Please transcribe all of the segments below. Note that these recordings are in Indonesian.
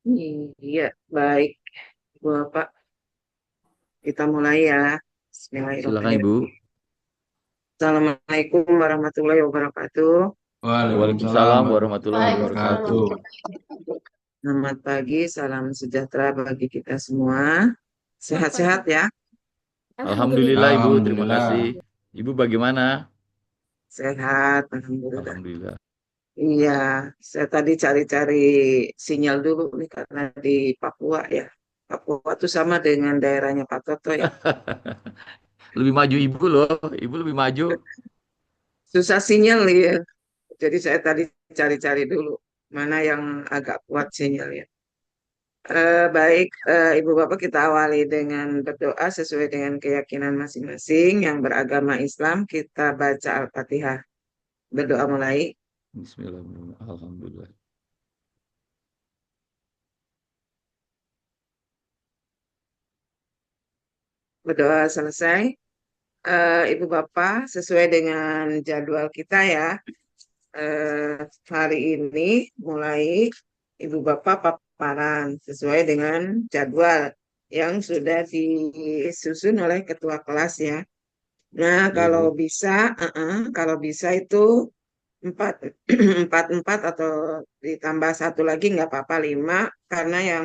Iya, baik. Bapak, kita mulai ya. Silakan Bismillahirrahmanirrahim. Ibu. Assalamualaikum warahmatullahi wabarakatuh. Waalaikumsalam Waalaikumsalam warahmatullahi warahmatullahi wabarakatuh. wabarakatuh. Selamat pagi, salam sejahtera bagi kita semua. Sehat-sehat ya, Alhamdulillah Ibu, terima kasih. Alhamdulillah. Ibu bagaimana? sehat, alhamdulillah. Alhamdulillah. Iya, saya tadi cari-cari sinyal dulu nih karena di Papua ya. Papua itu sama dengan daerahnya Pak Toto ya. Lebih maju Ibu loh, Ibu lebih maju. Susah sinyal ya. Jadi saya tadi cari-cari dulu mana yang agak kuat sinyalnya. Baik, Ibu Bapak kita awali dengan berdoa sesuai dengan keyakinan masing-masing. Yang beragama Islam kita baca Al-Fatihah. Berdoa mulai. Bismillahirrahmanirrahim. Alhamdulillah. Berdoa selesai. Ibu Bapak sesuai dengan jadwal kita ya. Hari ini mulai Ibu Bapak paparan sesuai dengan jadwal yang sudah disusun oleh ketua kelas ya. Nah, Iya kalau Bu. bisa, kalau bisa itu empat, empat atau ditambah satu lagi nggak apa-apa lima, karena yang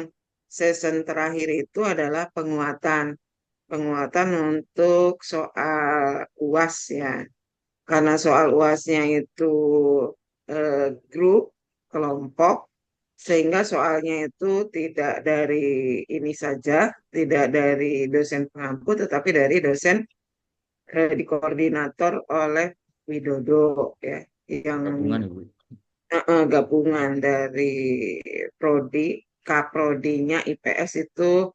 season terakhir itu adalah penguatan untuk soal UAS ya. Karena soal UASnya itu grup, kelompok, sehingga soalnya itu tidak dari ini saja, tidak dari dosen pengampu, tetapi dari dosen dikoordinator oleh Widodo ya, yang Gabungan Ibu. gabungan dari prodi, kaprodinya IPS itu,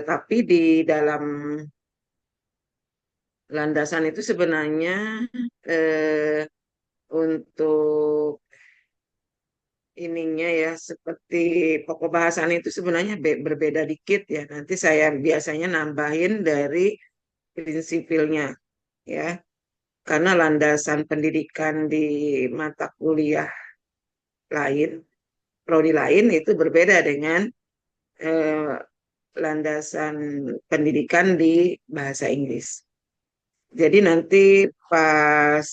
tapi di dalam landasan itu sebenarnya eh, untuk ininya ya seperti pokok bahasan itu sebenarnya berbeda dikit ya. Nanti saya biasanya nambahin dari prinsipilnya ya. Karena landasan pendidikan di mata kuliah lain, prodi lain itu berbeda dengan eh, landasan pendidikan di bahasa Inggris. Jadi nanti pas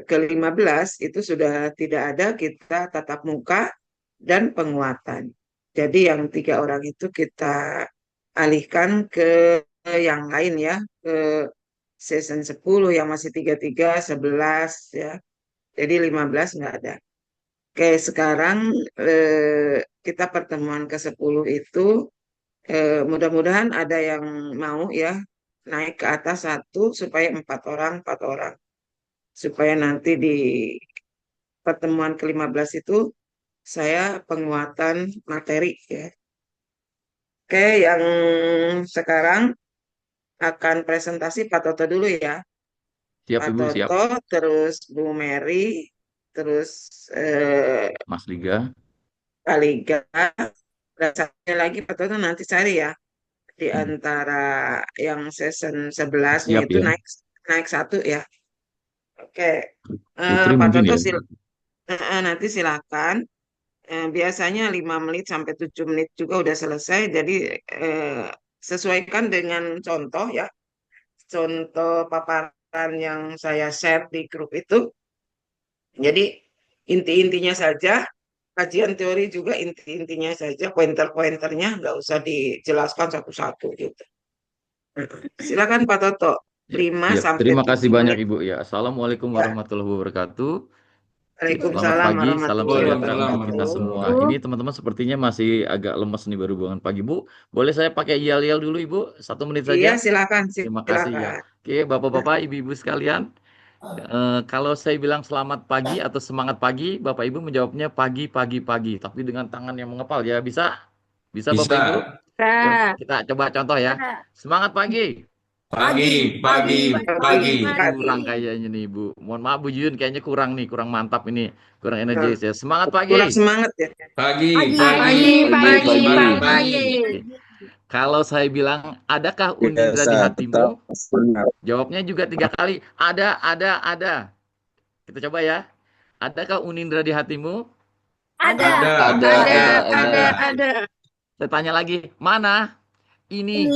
ke-15 itu sudah tidak ada kita tatap muka dan penguatan. Jadi yang tiga orang itu kita alihkan ke yang lain ya, ke season 10 yang masih tiga-tiga, 11 ya. Jadi 15 nggak ada. Oke, sekarang kita pertemuan ke-10 itu mudah-mudahan ada yang mau ya naik ke atas satu supaya empat orang supaya nanti di pertemuan ke-15 itu saya penguatan materi ya. Oke, yang sekarang akan presentasi Pak Toto dulu ya. Siap Pak Ibu, siap. Toto, terus Bu Mary, terus eh, Mas Liga. Pak Liga, dan satu lagi Pak Toto nanti cari ya di Hmm. antara yang season 11-nya Siap itu ya. naik naik satu ya. Oke, Putri Pak mungkin Toto ya. nanti silakan. Biasanya 5 menit sampai 7 menit juga udah selesai. Jadi sesuaikan dengan contoh ya, contoh paparan yang saya share di grup itu. Jadi inti-intinya saja, kajian teori juga inti-intinya saja, pointer-pointernya nggak usah dijelaskan satu-satu gitu. Silakan Pak Toto, Ya, 5 siap. sampai Terima kasih 7 banyak menit. Ibu ya. Assalamualaikum Ya, warahmatullahi wabarakatuh. Ya, selamat Waalaikumsalam pagi, salam warahmatullahi sejahtera Waalaikumsalam untuk kita wabarakatuh. semua. warahmatullahi Ini teman-teman sepertinya masih agak lemes nih baru bangun pagi, Bu. Boleh saya pakai yel-yel dulu, Ibu? 1 menit Iya, saja. silakan, Terima kasih ya. silakan. Oke, Bapak-bapak, Ibu-ibu sekalian. Kalau saya bilang selamat pagi atau semangat pagi, Bapak Ibu menjawabnya pagi, pagi, pagi. Tapi dengan tangan yang mengepal ya. Bisa? Bisa Bapak Ibu? Bisa. Nah, Kita coba contoh ya. Semangat pagi. Pagi, pagi, pagi, pagi. pagi. Kurang kayaknya nih Bu. Mohon maaf Bu Jun, kayaknya kurang nih, kurang mantap ini, kurang Nah, energis ya. Semangat pagi. kurang semangat ya. Pagi, Pagi, pagi, pagi, Pagi, pagi, pagi. semangat pagi. pagi. Kalau saya bilang, adakah Unindra Biasa di tetap hatimu? benar. Jawabnya juga 3 kali. Ada, ada. Kita coba ya. Adakah Unindra di hatimu? Ada, Ada. ada, Ada. ada. Saya tanya lagi, mana? Ini.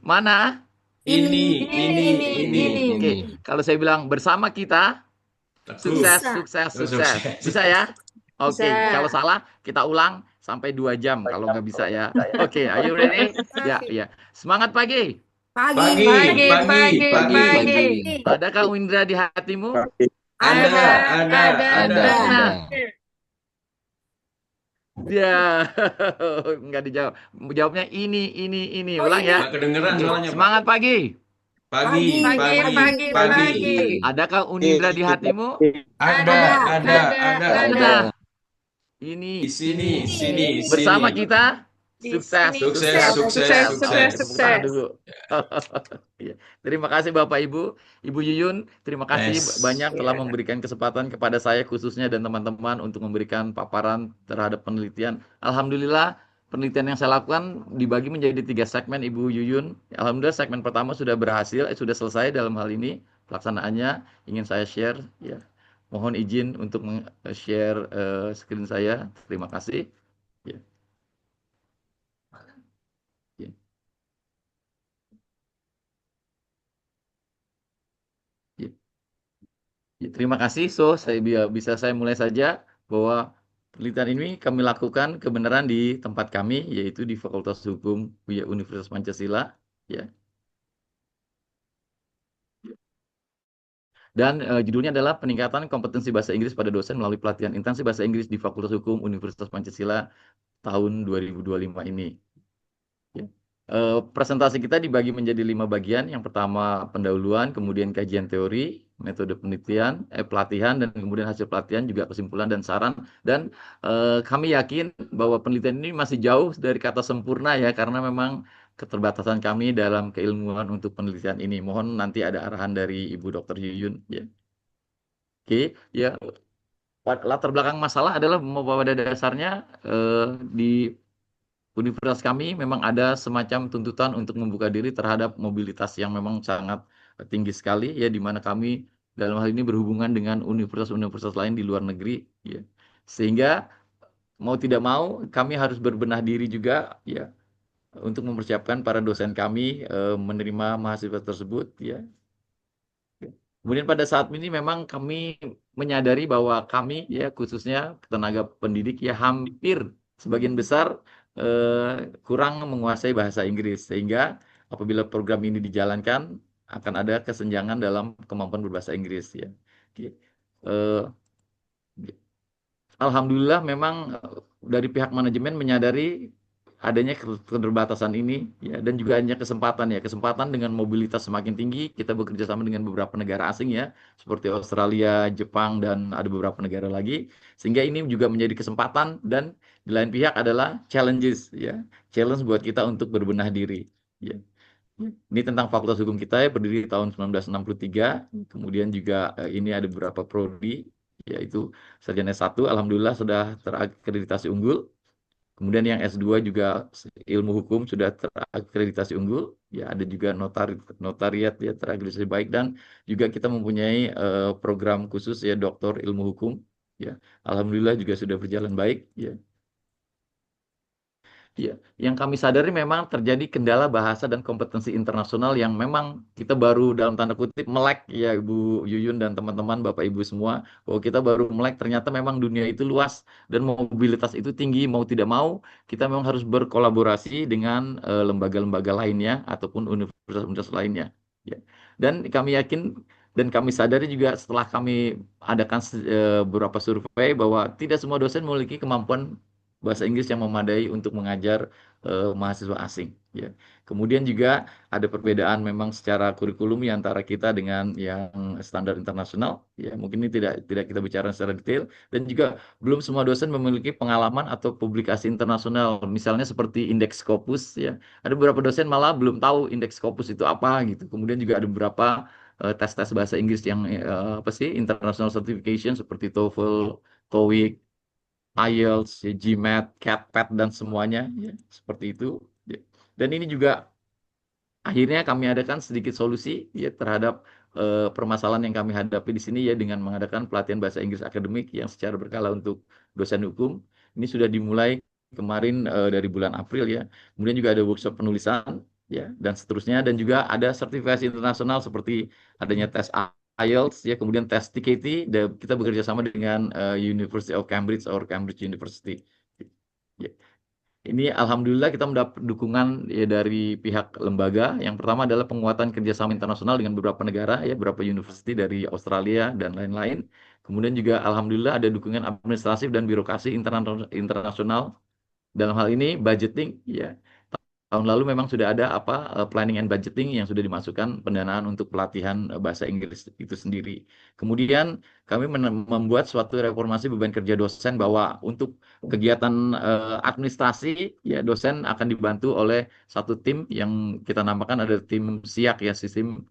Mana? Ini. Ini. Oke, kalau saya bilang bersama kita, Teguh. sukses. Bisa ya? Oke, Bisa. kalau salah kita ulang sampai 2 jam kalau nggak bisa ya. Oke, are you ready? Ya. Semangat pagi. Pagi. Adakah Windra di hatimu? Ada. Ya, nggak dijawab. Jawabnya ini. Ulang ya. Nggak kedengeran Oke, soalnya, Pak. semangat pagi. Pagi. Adakah Unindra di hatimu? Ada. Ini. Di sini. Bersama kita. Di Sukses. sini. Sukses. Tepuk tangan dulu. Iya. Terima kasih Bapak Ibu, Ibu Yuyun, terima kasih Yes. banyak telah Iya. memberikan kesempatan kepada saya khususnya dan teman-teman untuk memberikan paparan terhadap penelitian. Alhamdulillah penelitian yang saya lakukan dibagi menjadi 3 segmen Ibu Yuyun. Alhamdulillah segmen pertama sudah berhasil, sudah selesai dalam hal ini pelaksanaannya. Ingin saya share ya. Mohon izin untuk share screen saya. Terima kasih. Ya. Ya. Ya. Ya, terima kasih. Bisa saya mulai saja bahwa penelitian ini kami lakukan kebenaran di tempat kami, yaitu di Fakultas Hukum Universitas Pancasila. Ya. Dan judulnya adalah peningkatan kompetensi bahasa Inggris pada dosen melalui pelatihan intensif bahasa Inggris di Fakultas Hukum Universitas Pancasila tahun 2025 ini. Ya. Presentasi kita dibagi menjadi 5 bagian. Yang pertama pendahuluan, kemudian kajian teori, metode penelitian, pelatihan, dan kemudian hasil pelatihan juga kesimpulan dan saran. Dan kami yakin bahwa penelitian ini masih jauh dari kata sempurna ya, karena memang keterbatasan kami dalam keilmuan untuk penelitian ini. Mohon nanti ada arahan dari Ibu Dr. Yuyun. Ya. Oke, ya. Latar belakang masalah adalah pada dasarnya di universitas kami memang ada semacam tuntutan untuk membuka diri terhadap mobilitas yang memang sangat tinggi sekali ya, di mana kami dalam hal ini berhubungan dengan universitas-universitas lain di luar negeri ya. Sehingga mau tidak mau kami harus berbenah diri juga ya untuk mempersiapkan para dosen kami menerima mahasiswa tersebut ya. Kemudian pada saat ini memang kami menyadari bahwa kami ya khususnya tenaga pendidik ya hampir sebagian besar kurang menguasai bahasa Inggris, sehingga apabila program ini dijalankan akan ada kesenjangan dalam kemampuan berbahasa Inggris ya. Oke. Eh, Alhamdulillah memang dari pihak manajemen menyadari adanya keterbatasan ini ya, dan juga hanya kesempatan dengan mobilitas semakin tinggi. Kita bekerja sama dengan beberapa negara asing ya, seperti Australia, Jepang, dan ada beberapa negara lagi, sehingga ini juga menjadi kesempatan, dan di lain pihak adalah challenges ya, challenge buat kita untuk berbenah diri ya. Ini tentang Fakultas Hukum kita ya, berdiri tahun 1963. Kemudian juga ini ada beberapa prodi, yaitu sarjana S1 alhamdulillah sudah terakreditasi unggul. Kemudian yang S2 juga ilmu hukum sudah terakreditasi unggul. Ya, ada juga notariat ya terakreditasi baik, dan juga kita mempunyai program khusus ya doktor ilmu hukum. Ya, alhamdulillah juga sudah berjalan baik. Ya. Ya, yang kami sadari memang terjadi kendala bahasa dan kompetensi internasional yang memang kita baru dalam tanda kutip melek ya Ibu Yuyun dan teman-teman Bapak Ibu semua, bahwa kita baru melek, ternyata memang dunia itu luas dan mobilitas itu tinggi, mau tidak mau kita memang harus berkolaborasi dengan lembaga-lembaga lainnya ataupun universitas-universitas lainnya ya. Dan kami yakin dan kami sadari juga setelah kami adakan beberapa survei bahwa tidak semua dosen memiliki kemampuan bahasa Inggris yang memadai untuk mengajar mahasiswa asing ya. Kemudian juga ada perbedaan memang secara kurikulum ya antara kita dengan yang standar internasional ya. Mungkin ini tidak kita bicara secara detail, dan juga belum semua dosen memiliki pengalaman atau publikasi internasional, misalnya seperti indeks Scopus ya. Ada beberapa dosen malah belum tahu indeks Scopus itu apa gitu. Kemudian juga ada beberapa tes-tes bahasa Inggris yang apa sih, international certification seperti TOEFL, TOEIC, IELTS, ya, GMAT, CAT-PAT, dan semuanya ya, seperti itu. Ya. Dan ini juga akhirnya kami adakan sedikit solusi ya terhadap permasalahan yang kami hadapi di sini ya dengan mengadakan pelatihan bahasa Inggris akademik yang secara berkala untuk dosen hukum. Ini sudah dimulai kemarin dari bulan April ya. Kemudian juga ada workshop penulisan ya dan seterusnya, dan juga ada sertifikasi internasional seperti adanya tes IELTS ya, kemudian tes TKT, dan kita bekerja sama dengan University of Cambridge or Cambridge University. Ya. Ini alhamdulillah kita mendapat dukungan ya dari pihak lembaga. Yang pertama adalah penguatan kerjasama internasional dengan beberapa negara ya, beberapa university dari Australia dan lain-lain. Kemudian juga alhamdulillah ada dukungan administratif dan birokrasi internasional. Dalam hal ini budgeting ya. Tahun lalu memang sudah ada planning and budgeting yang sudah dimasukkan pendanaan untuk pelatihan bahasa Inggris itu sendiri. Kemudian kami membuat suatu reformasi beban kerja dosen bahwa untuk kegiatan administrasi ya dosen akan dibantu oleh satu tim yang kita namakan ada tim SIAK ya, sistem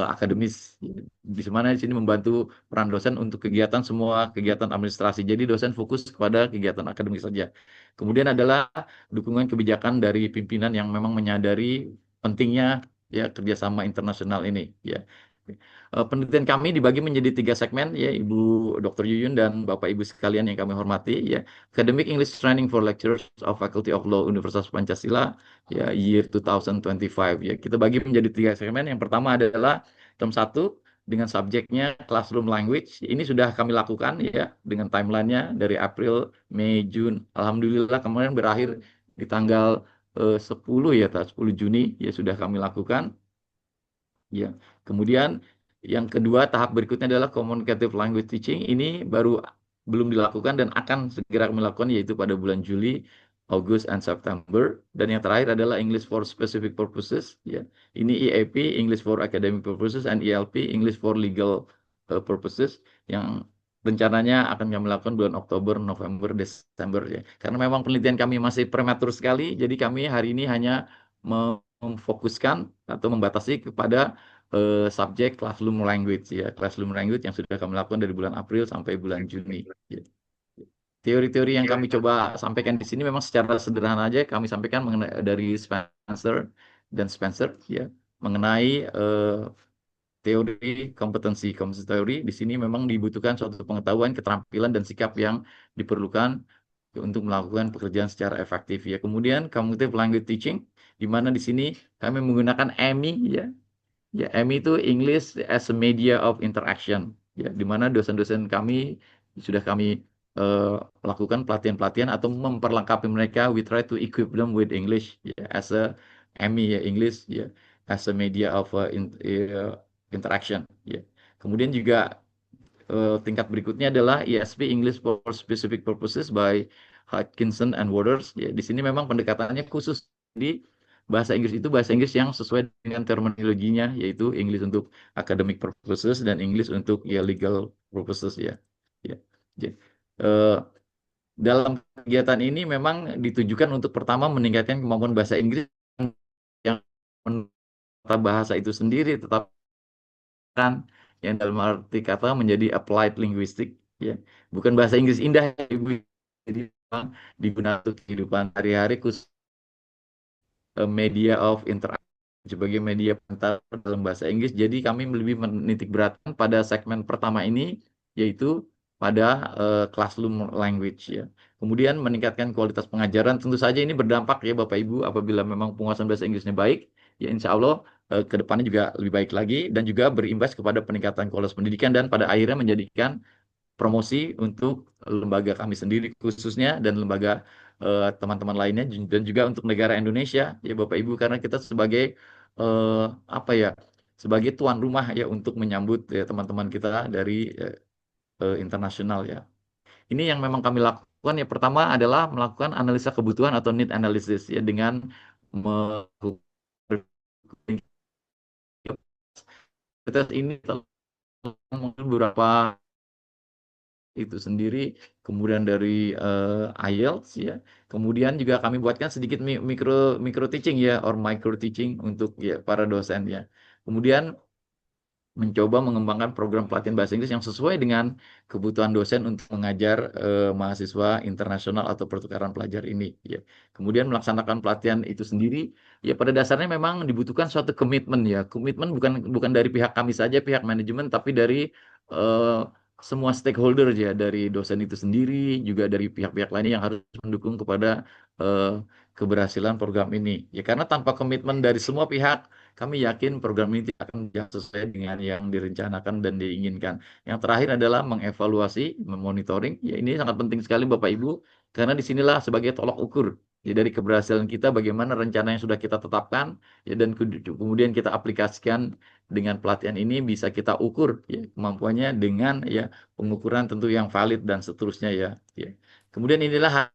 akademis, di mana di sini membantu peran dosen untuk kegiatan semua kegiatan administrasi. Jadi dosen fokus kepada kegiatan akademik saja. Kemudian adalah dukungan kebijakan dari pimpinan yang memang menyadari pentingnya ya kerjasama internasional ini ya. Penelitian kami dibagi menjadi 3 segmen ya, Ibu Dr. Yuyun dan Bapak Ibu sekalian yang kami hormati ya. Academic English Training for Lecturers of Faculty of Law Universitas Pancasila ya year 2025 ya. Kita bagi menjadi 3 segmen. Yang pertama adalah term 1 dengan subjeknya classroom language. Ini sudah kami lakukan ya dengan timelinenya dari April, Mei, Juni. Alhamdulillah kemarin berakhir di tanggal 10 ya, 10 Juni ya sudah kami lakukan. Ya, kemudian yang kedua tahap berikutnya adalah communicative language teaching. Ini baru belum dilakukan dan akan segera kami lakukan yaitu pada bulan Juli, Agustus, dan September. Dan yang terakhir adalah English for specific purposes. Ya, ini EAP English for academic purposes and ELP English for legal purposes yang rencananya akan kami lakukan bulan Oktober, November, Desember ya. Karena memang penelitian kami masih prematur sekali, jadi kami hari ini hanya memfokuskan atau membatasi kepada subjek classroom language ya, classroom language yang sudah kami lakukan dari bulan April sampai bulan Juni. Ya. Teori-teori yang kami coba sampaikan di sini memang secara sederhana aja kami sampaikan mengenai dari Spencer ya mengenai teori kompetensi teori. Di sini memang dibutuhkan suatu pengetahuan, keterampilan dan sikap yang diperlukan untuk melakukan pekerjaan secara efektif ya. Kemudian cognitive language teaching, di mana di sini kami menggunakan EMI ya. Ya, EMI itu English as a Media of Interaction ya, di mana dosen-dosen kami sudah kami lakukan pelatihan-pelatihan atau memperlengkapi mereka. We try to equip them with English ya, as a EMI ya, English ya, as a media of interaction ya. Kemudian juga tingkat berikutnya adalah ESP English for Specific Purposes by Hodgkinson and Waters ya. Di sini memang pendekatannya khusus di bahasa Inggris itu bahasa Inggris yang sesuai dengan terminologinya, yaitu English untuk academic purposes dan English untuk ya legal purposes ya. Ya. Jadi, dalam kegiatan ini memang ditujukan untuk pertama meningkatkan kemampuan bahasa Inggris yang bahasa itu sendiri tetap kan yang dalam arti kata menjadi applied linguistic ya, bukan bahasa Inggris indah Ibu, jadi memang digunakan untuk kehidupan sehari-hari khusus media of interaction sebagai media pengantar dalam bahasa Inggris. Jadi kami lebih menitik beratkan pada segmen pertama ini yaitu pada classroom language ya. Kemudian meningkatkan kualitas pengajaran, tentu saja ini berdampak ya Bapak Ibu apabila memang penguasaan bahasa Inggrisnya baik ya, insya Allah ke depannya juga lebih baik lagi dan juga berimbas kepada peningkatan kualitas pendidikan dan pada akhirnya menjadikan promosi untuk lembaga kami sendiri khususnya dan lembaga teman-teman lainnya dan juga untuk negara Indonesia ya Bapak Ibu, karena kita sebagai apa ya, sebagai tuan rumah ya untuk menyambut ya, teman-teman kita dari internasional ya. Ini yang memang kami lakukan ya, pertama adalah melakukan analisa kebutuhan atau need analysis ya dengan tes ini mungkin beberapa itu sendiri, kemudian dari IELTS ya, kemudian juga kami buatkan sedikit micro teaching ya or micro teaching untuk ya para dosen ya. Kemudian mencoba mengembangkan program pelatihan bahasa Inggris yang sesuai dengan kebutuhan dosen untuk mengajar mahasiswa internasional atau pertukaran pelajar ini. Ya. Kemudian melaksanakan pelatihan itu sendiri, ya pada dasarnya memang dibutuhkan suatu komitmen ya. Komitmen bukan dari pihak kami saja, pihak manajemen, tapi dari eh, semua stakeholder ya, dari dosen itu sendiri, juga dari pihak-pihak lainnya yang harus mendukung kepada eh, keberhasilan program ini. Ya karena tanpa komitmen dari semua pihak, kami yakin program ini tidak akan berjalan sesuai dengan yang direncanakan dan diinginkan. Yang terakhir adalah mengevaluasi, memonitoring. Ya ini sangat penting sekali Bapak Ibu, karena disinilah sebagai tolak ukur. Ya, dari keberhasilan kita, bagaimana rencana yang sudah kita tetapkan, ya, dan kemudian kita aplikasikan dengan pelatihan ini bisa kita ukur ya, kemampuannya dengan ya pengukuran tentu yang valid dan seterusnya ya. Ya. Kemudian inilah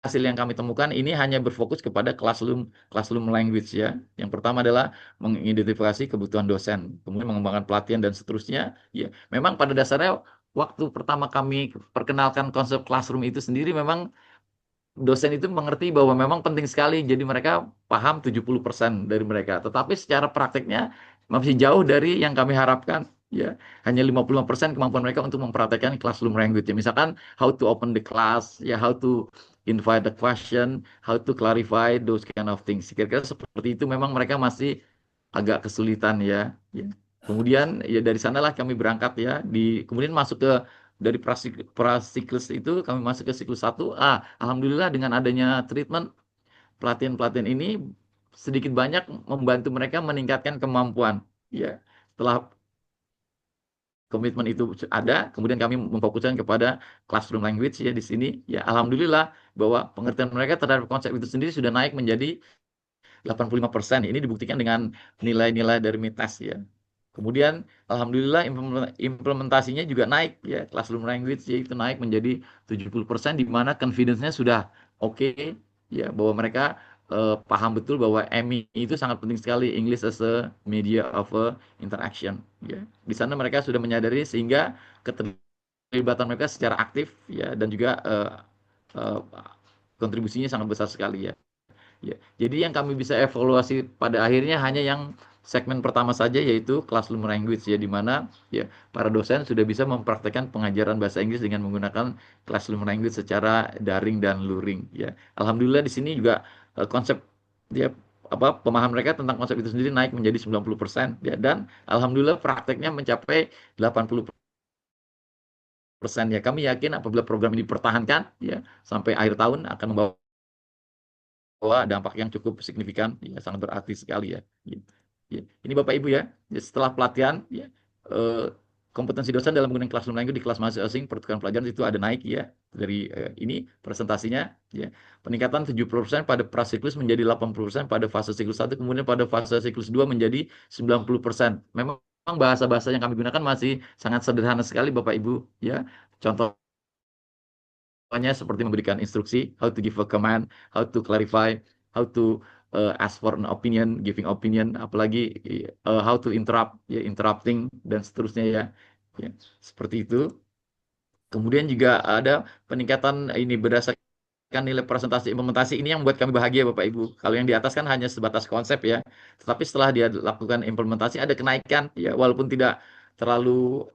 hasil yang kami temukan ini hanya berfokus kepada classroom language ya. Yang pertama adalah mengidentifikasi kebutuhan dosen, kemudian mengembangkan pelatihan dan seterusnya. Ya, memang pada dasarnya waktu pertama kami perkenalkan konsep classroom itu sendiri memang dosen itu mengerti bahwa memang penting sekali. Jadi mereka paham 70% dari mereka. Tetapi secara prakteknya masih jauh dari yang kami harapkan. Ya, hanya 55% kemampuan mereka untuk mempraktekkan classroom language. Ya, misalkan how to open the class, ya how to invite the question, how to clarify those kind of things. Kira-kira seperti itu memang mereka masih agak kesulitan ya. Ya. Kemudian ya dari sanalah kami berangkat ya, kemudian masuk ke dari prasiklus itu kami masuk ke siklus 1. Alhamdulillah dengan adanya treatment pelatihan-pelatihan ini sedikit banyak membantu mereka meningkatkan kemampuan. Ya, setelah komitmen itu ada, kemudian kami memfokuskan kepada classroom language ya di sini. Ya, alhamdulillah bahwa pengertian mereka terhadap konsep itu sendiri sudah naik menjadi 85%. Ini dibuktikan dengan nilai-nilai dari MITES ya. Kemudian alhamdulillah implementasinya juga naik ya, classroom language ya itu naik menjadi 70% di mana confidence-nya sudah oke ya, bahwa mereka paham betul bahwa EMI itu sangat penting sekali, English as a media of interaction ya. Di sana mereka sudah menyadari sehingga keterlibatan mereka secara aktif ya, dan juga uh, kontribusinya sangat besar sekali ya. Ya, jadi yang kami bisa evaluasi pada akhirnya hanya yang segmen pertama saja, yaitu classroom language ya, di mana ya para dosen sudah bisa mempraktekkan pengajaran bahasa Inggris dengan menggunakan classroom language secara daring dan luring ya. Alhamdulillah di sini juga konsep ya apa pemahaman mereka tentang konsep itu sendiri naik menjadi 90% ya, dan alhamdulillah prakteknya mencapai 80% ya. Kami yakin apabila program ini dipertahankan ya sampai akhir tahun akan membawa dampak yang cukup signifikan, ya sangat berarti sekali ya. Gitu. Ya. Ini Bapak Ibu ya, setelah pelatihan, ya, kompetensi dosen dalam menggunakan classroom language di kelas mahasiswa asing pertukaran pelajaran itu ada naik ya, dari ini presentasinya ya, peningkatan 70% pada prasiklus menjadi 80% pada fase siklus 1, kemudian pada fase siklus 2 menjadi 90%. Memang bahasa-bahasa yang kami gunakan masih sangat sederhana sekali Bapak Ibu ya. Contoh seperti memberikan instruksi, how to give a command, how to clarify, how to ask for an opinion, giving opinion, apalagi how to interrupt, ya, interrupting dan seterusnya ya. Ya, seperti itu. Kemudian juga ada peningkatan ini berdasarkan nilai presentasi implementasi, ini yang buat kami bahagia Bapak Ibu. Kalau yang di atas kan hanya sebatas konsep ya. Tetapi setelah dia lakukan implementasi ada kenaikan ya, walaupun tidak terlalu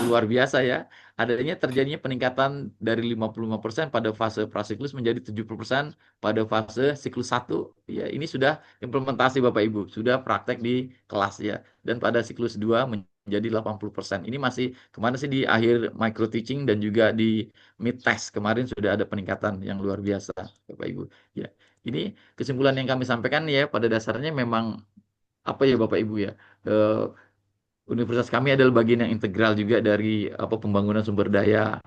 luar biasa ya. Terjadinya peningkatan dari 55% pada fase prasiklus menjadi 70% pada fase siklus 1. Ya, ini sudah implementasi Bapak Ibu, sudah praktek di kelas ya. Dan pada siklus 2 menjadi 80%. Ini masih kemana sih di akhir micro teaching dan juga di mid test kemarin sudah ada peningkatan yang luar biasa Bapak Ibu. Ya. Ini kesimpulan yang kami sampaikan ya, pada dasarnya memang apa ya Bapak Ibu ya. Universitas kami adalah bagian yang integral juga dari pembangunan sumber daya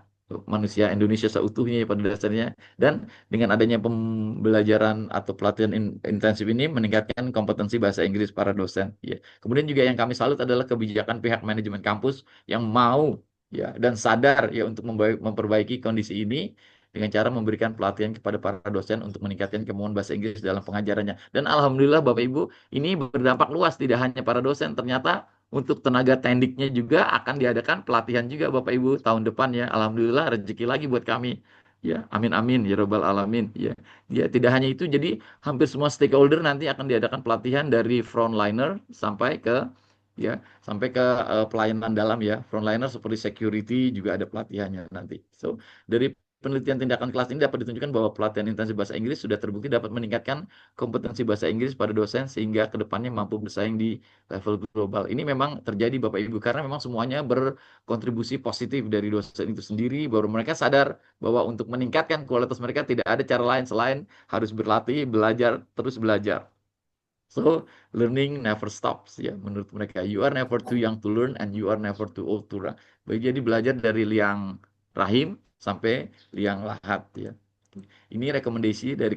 manusia Indonesia seutuhnya ya pada dasarnya, dan dengan adanya pembelajaran atau pelatihan intensif ini meningkatkan kompetensi bahasa Inggris para dosen ya. Kemudian juga yang kami salut adalah kebijakan pihak manajemen kampus yang mau ya dan sadar ya untuk memperbaiki kondisi ini dengan cara memberikan pelatihan kepada para dosen untuk meningkatkan kemampuan bahasa Inggris dalam pengajarannya. Dan alhamdulillah Bapak Ibu, ini berdampak luas, tidak hanya para dosen, ternyata untuk tenaga tendiknya juga akan diadakan pelatihan juga Bapak Ibu tahun depan ya. Alhamdulillah rezeki lagi buat kami. Ya, amin amin ya robbal alamin ya. Ya, tidak hanya itu, jadi hampir semua stakeholder nanti akan diadakan pelatihan dari frontliner sampai ke ya, sampai ke pelayanan dalam ya, frontliner seperti security juga ada pelatihannya nanti. So, dari penelitian tindakan kelas ini dapat ditunjukkan bahwa pelatihan intensif bahasa Inggris sudah terbukti dapat meningkatkan kompetensi bahasa Inggris pada dosen sehingga kedepannya mampu bersaing di level global. Ini memang terjadi Bapak Ibu karena memang semuanya berkontribusi positif dari dosen itu sendiri, baru mereka sadar bahwa untuk meningkatkan kualitas mereka tidak ada cara lain selain harus berlatih, belajar, terus belajar. So, learning never stops ya menurut mereka. You are never too young to learn and you are never too old to run. Jadi belajar dari liang rahim sampai liang lahat ya. Ini rekomendasi dari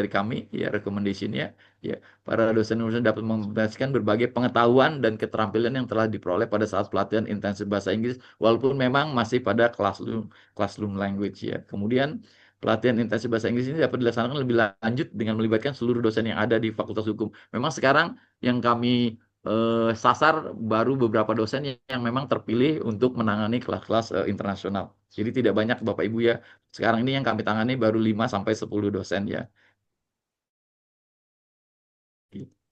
kami ya, rekomendasinya ya, para dosen-dosen dapat memperhatikan berbagai pengetahuan dan keterampilan yang telah diperoleh pada saat pelatihan intensif bahasa Inggris walaupun memang masih pada classroom language ya. Kemudian pelatihan intensif bahasa Inggris ini dapat dilaksanakan lebih lanjut dengan melibatkan seluruh dosen yang ada di Fakultas Hukum. Memang sekarang yang kami sasar baru beberapa dosen yang memang terpilih untuk menangani kelas-kelas internasional. Jadi tidak banyak Bapak Ibu ya. Sekarang ini yang kami tangani baru 5 sampai 10 dosen ya.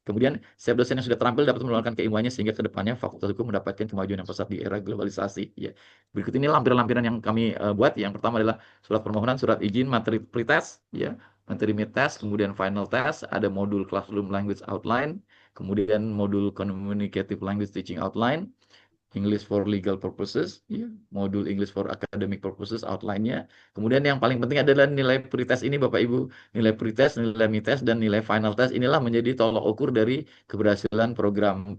Kemudian setiap dosen yang sudah terampil dapat meluangkan keilmuannya sehingga kedepannya Fakultas Hukum mendapatkan kemajuan yang pesat di era globalisasi. Ya. Berikut ini lampiran-lampiran yang kami buat. Yang pertama adalah surat permohonan, surat izin, materi pretest, ya, materi mid-test, kemudian final test, ada modul classroom language outline, kemudian modul communicative language teaching outline, English for legal purposes, ya, modul English for academic purposes outline-nya. Kemudian yang paling penting adalah nilai pretest ini Bapak Ibu. Nilai pretest, nilai mid-test, dan nilai final test inilah menjadi tolok ukur dari keberhasilan program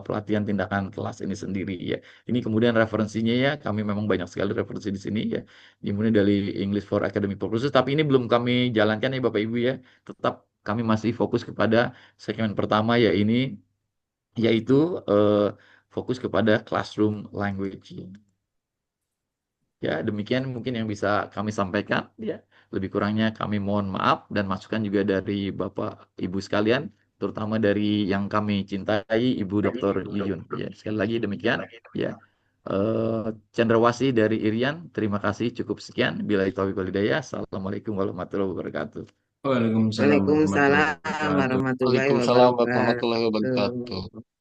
pelatihan tindakan kelas ini sendiri ya. Ini kemudian referensinya ya, kami memang banyak sekali referensi di sini ya. Dimulai dari English for academic purposes, tapi ini belum kami jalankan ya Bapak Ibu ya. Tetap kami masih fokus kepada segmen pertama ya ini, yaitu fokus kepada classroom language. Ya, demikian mungkin yang bisa kami sampaikan. Ya, lebih kurangnya kami mohon maaf dan masukan juga dari Bapak Ibu sekalian, terutama dari yang kami cintai Ibu Dr. Yuyun. Ya, sekali lagi demikian. Ya, Cendrawasih dari Irian, terima kasih. Cukup sekian. Bila taufiq wal hidayah. Assalamualaikum warahmatullahi wabarakatuh. Waalaikumsalam warahmatullahi Waalaikumsalam wabarakatuh. warahmatullahi Waalaikumsalam warahmatullahi wabarakatuh. wabarakatuh.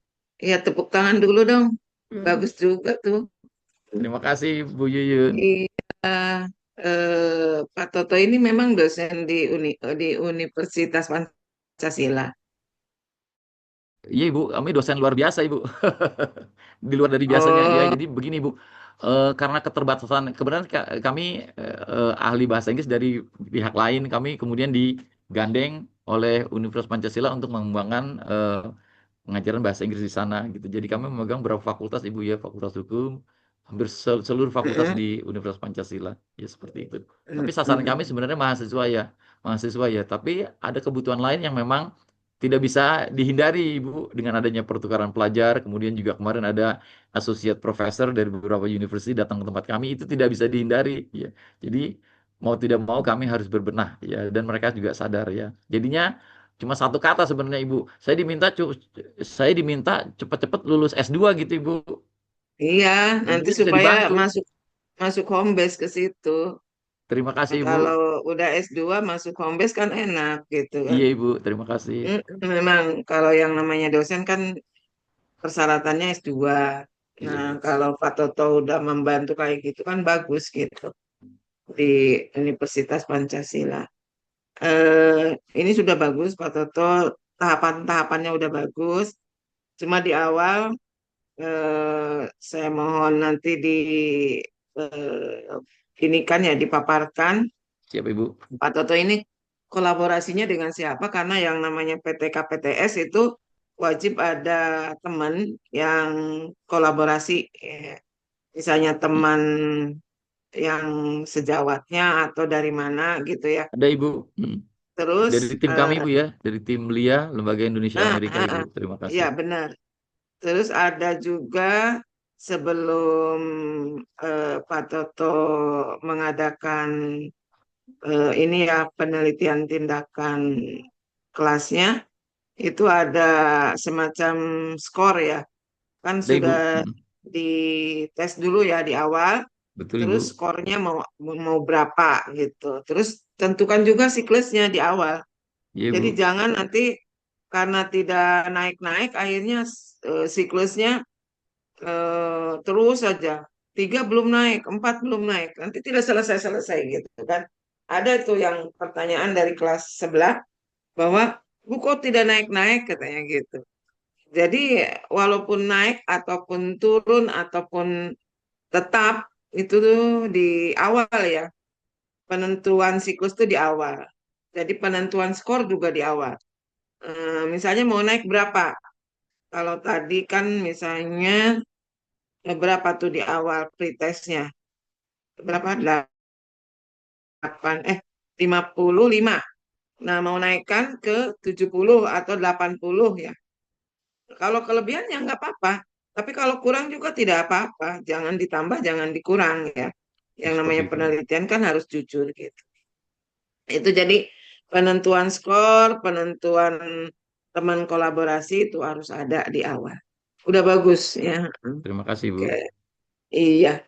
Iya, tepuk tangan dulu dong. Bagus juga tuh. Terima kasih Bu Yuyun. Iya, Pak Toto ini memang dosen di Universitas Pancasila. Iya Ibu, kami dosen luar biasa Ibu. Di luar dari biasanya ya. Oh, Jadi begini Bu, karena keterbatasan, kebetulan kami ahli bahasa Inggris dari pihak lain, kami kemudian digandeng oleh Universitas Pancasila untuk mengembangkan pengajaran bahasa Inggris di sana gitu. Jadi kami memegang beberapa fakultas Ibu ya, Fakultas Hukum, hampir seluruh fakultas mm, di Universitas Pancasila ya seperti itu. mm, Tapi sasaran kami mm. sebenarnya mahasiswa ya. Tapi ada kebutuhan lain yang memang tidak bisa dihindari Ibu dengan adanya pertukaran pelajar, kemudian juga kemarin ada associate professor dari beberapa universitas datang ke tempat kami, itu tidak bisa dihindari ya. Jadi mau tidak mau kami harus berbenah ya, dan mereka juga sadar ya. Jadinya cuma satu kata sebenarnya Ibu. Saya diminta cepat-cepat lulus S2 gitu Ibu. Iya, nanti Kemudian bisa supaya dibantu. masuk masuk home base ke situ. Terima Nah, kasih Ibu. kalau udah S2 masuk home base kan enak gitu kan. Iya Ibu, terima kasih. Memang kalau yang namanya dosen kan persyaratannya S2. Iya Nah, Ibu. kalau Pak Toto udah membantu kayak gitu kan bagus gitu di Universitas Pancasila. Ini sudah bagus Pak Toto, tahapan-tahapannya udah bagus. Cuma di awal saya mohon nanti ini kan ya dipaparkan Siap Ibu. Pak Toto ini kolaborasinya dengan siapa? Karena yang namanya PTK-PTS itu wajib ada teman yang kolaborasi, misalnya I- teman yang sejawatnya atau dari mana gitu ya. Ada Ibu. Terus, Dari tim kami Ibu ya, dari tim LIA, Lembaga Indonesia nah, Amerika Ibu. Terima ya kasih. benar. Terus ada juga sebelum Pak Toto mengadakan ini ya penelitian tindakan kelasnya itu ada semacam skor ya, kan Ada Ibu. sudah dites dulu ya di awal, Betul Ibu. terus skornya mau berapa gitu, terus tentukan juga siklusnya di awal. Iya Jadi Ibu. jangan nanti karena tidak naik-naik akhirnya siklusnya terus saja. 3 belum naik, 4 belum naik. Nanti tidak selesai-selesai gitu kan. Ada tuh yang pertanyaan dari kelas sebelah bahwa bu kok tidak naik-naik katanya gitu. Jadi walaupun naik ataupun turun ataupun tetap itu tuh di awal ya. Penentuan siklus tuh di awal. Jadi penentuan skor juga di awal. Misalnya mau naik berapa? Kalau tadi kan misalnya berapa tuh di awal pretestnya? Berapa? 8, 55. Nah, mau naikkan ke 70 atau 80 ya. Kalau kelebihan ya nggak apa-apa. Tapi kalau kurang juga tidak apa-apa. Jangan ditambah, jangan dikurang ya. Yang Seperti namanya itu. penelitian kan harus jujur gitu. Itu jadi penentuan skor, penentuan teman kolaborasi itu harus ada di awal. Udah bagus ya. Terima kasih, Bu. Oke. Iya.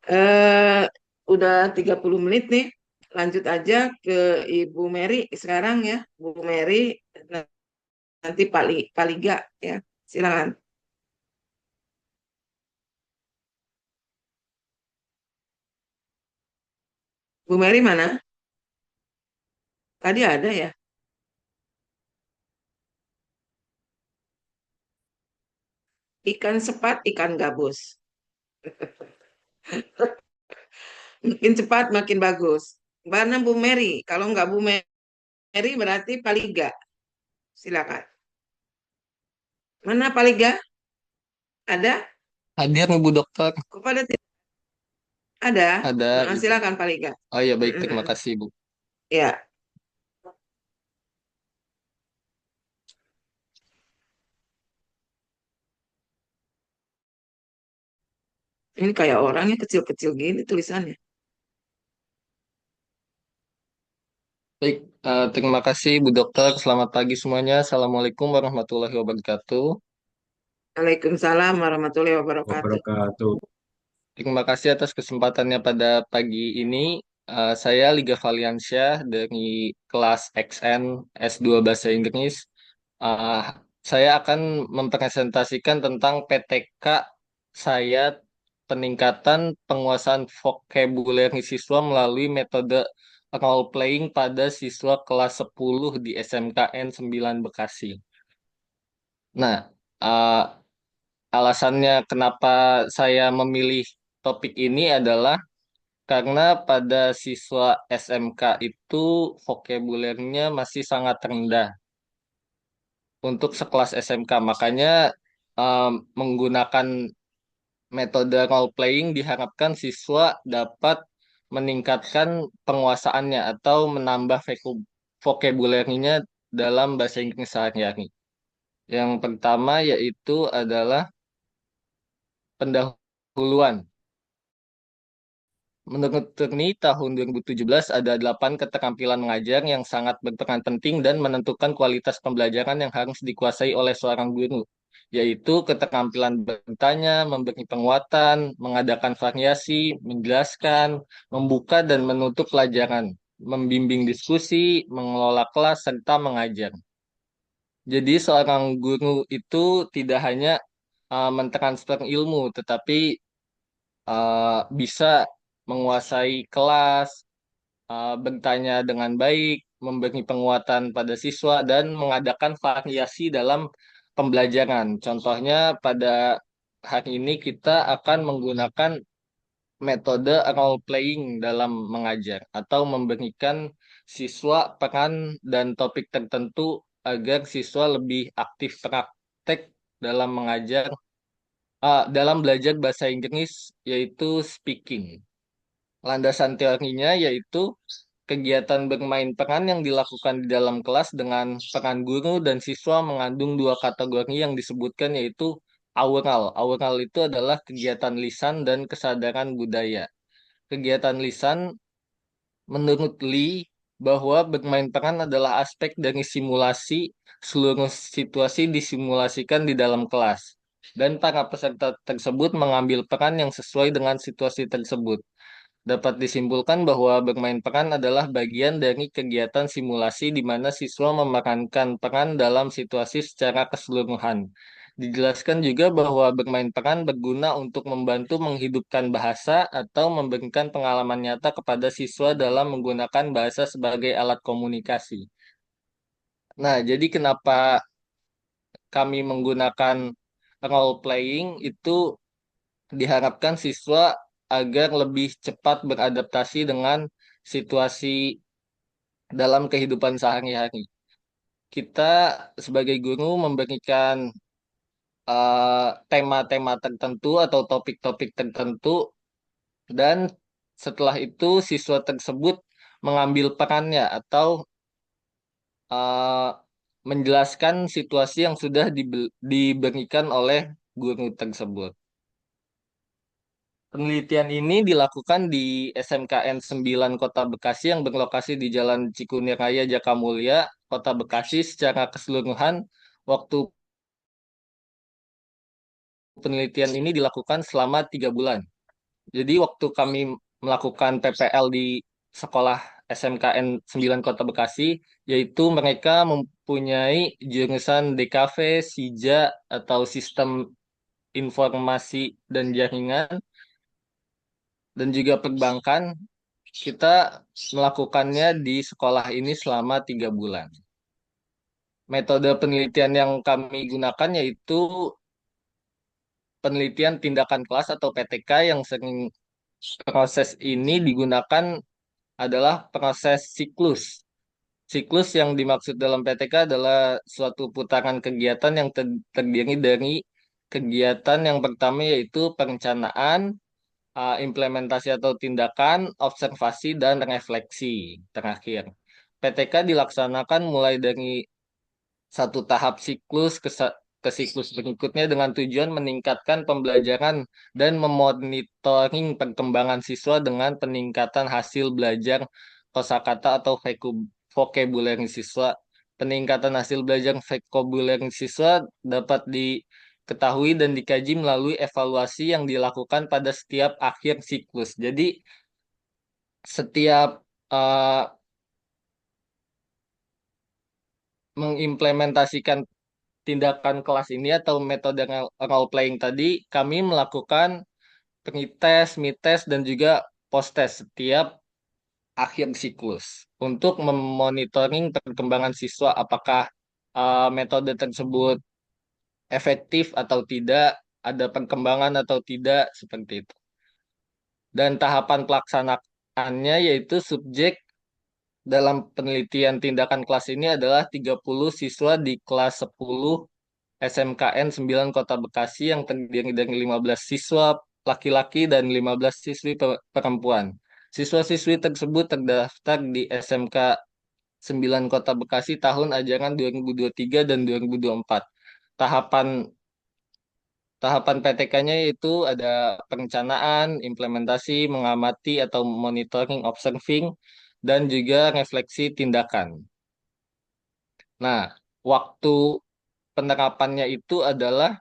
Eh, udah 30 menit nih. Lanjut aja ke Ibu Mary sekarang ya. Bu Mary nanti Paliga ya. Silakan. Bu Mary mana? Tadi ada ya. Ikan sepat, ikan gabus. Makin cepat makin bagus. Mana Bu Mary? Kalau nggak Bu Mary berarti Paliga. Silakan. Mana Paliga? Ada? Hadir nih Bu Dokter. Kepada ada? Ada Nah, Ibu. silakan Paliga. Oh ya baik, terima Mm-mm. kasih Bu. Ya, ini kayak orangnya kecil-kecil gini tulisannya. Baik, terima kasih Bu Dokter. Selamat pagi semuanya. Assalamualaikum warahmatullahi wabarakatuh. Waalaikumsalam warahmatullahi wabarakatuh. wabarakatuh. Terima kasih atas kesempatannya pada pagi ini. Saya Liga Valiansyah dari kelas XN S2 Bahasa Inggris. Uh, saya akan mempresentasikan tentang PTK saya peningkatan penguasaan vocabulary siswa melalui metode role playing pada siswa kelas 10 di SMKN 9 Bekasi. Nah, uh, alasannya kenapa saya memilih topik ini adalah karena pada siswa SMK itu vocabulary-nya masih sangat rendah untuk sekelas SMK. Makanya menggunakan metode role playing diharapkan siswa dapat meningkatkan penguasaannya atau menambah vocabulary-nya dalam bahasa Inggris sehari-hari. Yang pertama yaitu adalah pendahuluan. Menurut Turni, tahun 2017 ada 8 keterampilan mengajar yang sangat berperan penting dan menentukan kualitas pembelajaran yang harus dikuasai oleh seorang guru, yaitu keterampilan bertanya, memberi penguatan, mengadakan variasi, menjelaskan, membuka dan menutup pelajaran, membimbing diskusi, mengelola kelas, serta mengajar. Jadi seorang guru itu tidak hanya mentransfer ilmu, tetapi bisa menguasai kelas, bertanya dengan baik, memberi penguatan pada siswa, dan mengadakan variasi dalam pembelajaran. Contohnya pada hari ini kita akan menggunakan metode role playing dalam mengajar atau memberikan siswa peran dan topik tertentu agar siswa lebih aktif praktek dalam mengajar, dalam belajar bahasa Inggris yaitu speaking. Landasan teorinya yaitu kegiatan bermain peran yang dilakukan di dalam kelas dengan peran guru dan siswa mengandung dua kategori yang disebutkan yaitu aural. Aural itu adalah kegiatan lisan dan kesadaran budaya. Kegiatan lisan menurut Lee bahwa bermain peran adalah aspek dari simulasi, seluruh situasi disimulasikan di dalam kelas. Dan para peserta tersebut mengambil peran yang sesuai dengan situasi tersebut. Dapat disimpulkan bahwa bermain peran adalah bagian dari kegiatan simulasi di mana siswa memerankan peran dalam situasi secara keseluruhan. Dijelaskan juga bahwa bermain peran berguna untuk membantu menghidupkan bahasa atau memberikan pengalaman nyata kepada siswa dalam menggunakan bahasa sebagai alat komunikasi. Nah, jadi kenapa kami menggunakan role playing itu diharapkan siswa agar lebih cepat beradaptasi dengan situasi dalam kehidupan sehari-hari. Kita sebagai guru memberikan tema-tema tertentu atau topik-topik tertentu, dan setelah itu siswa tersebut mengambil perannya atau eh, menjelaskan situasi yang sudah diberikan oleh guru tersebut. Penelitian ini dilakukan di SMKN 9 Kota Bekasi yang berlokasi di Jalan Cikunir Raya, Jakamulya, Kota Bekasi. Secara keseluruhan, waktu penelitian ini dilakukan selama 3 bulan. Jadi waktu kami melakukan PPL di sekolah SMKN 9 Kota Bekasi, yaitu mereka mempunyai jurusan DKV, SIJA, atau Sistem Informasi dan Jaringan, dan juga perbankan. Kita melakukannya di sekolah ini selama 3 bulan. Metode penelitian yang kami gunakan yaitu penelitian tindakan kelas atau PTK, yang sering proses ini digunakan adalah proses siklus. Siklus yang dimaksud dalam PTK adalah suatu putaran kegiatan yang terdiri dari kegiatan yang pertama yaitu perencanaan, implementasi atau tindakan, observasi, dan refleksi terakhir. PTK dilaksanakan mulai dari satu tahap siklus ke siklus berikutnya dengan tujuan meningkatkan pembelajaran dan memonitoring perkembangan siswa dengan peningkatan hasil belajar kosakata atau vocabulary siswa. Peningkatan hasil belajar vocabulary siswa dapat diketahui dan dikaji melalui evaluasi yang dilakukan pada setiap akhir siklus. Jadi setiap eh, mengimplementasikan tindakan kelas ini atau metode role playing tadi, kami melakukan pre-test, mid-test, dan juga post-test setiap akhir siklus untuk memonitoring perkembangan siswa apakah metode tersebut efektif atau tidak, ada perkembangan atau tidak, seperti itu. Dan tahapan pelaksanaannya yaitu subjek dalam penelitian tindakan kelas ini adalah 30 siswa di kelas 10 SMKN 9 Kota Bekasi yang terdiri dari 15 siswa laki-laki dan 15 siswi perempuan. Siswa-siswi tersebut terdaftar di SMK 9 Kota Bekasi tahun ajaran 2023 dan 2024. Tahapan tahapan PTK-nya yaitu ada perencanaan, implementasi, mengamati atau monitoring, observing, dan juga refleksi tindakan. Nah, waktu penerapannya itu adalah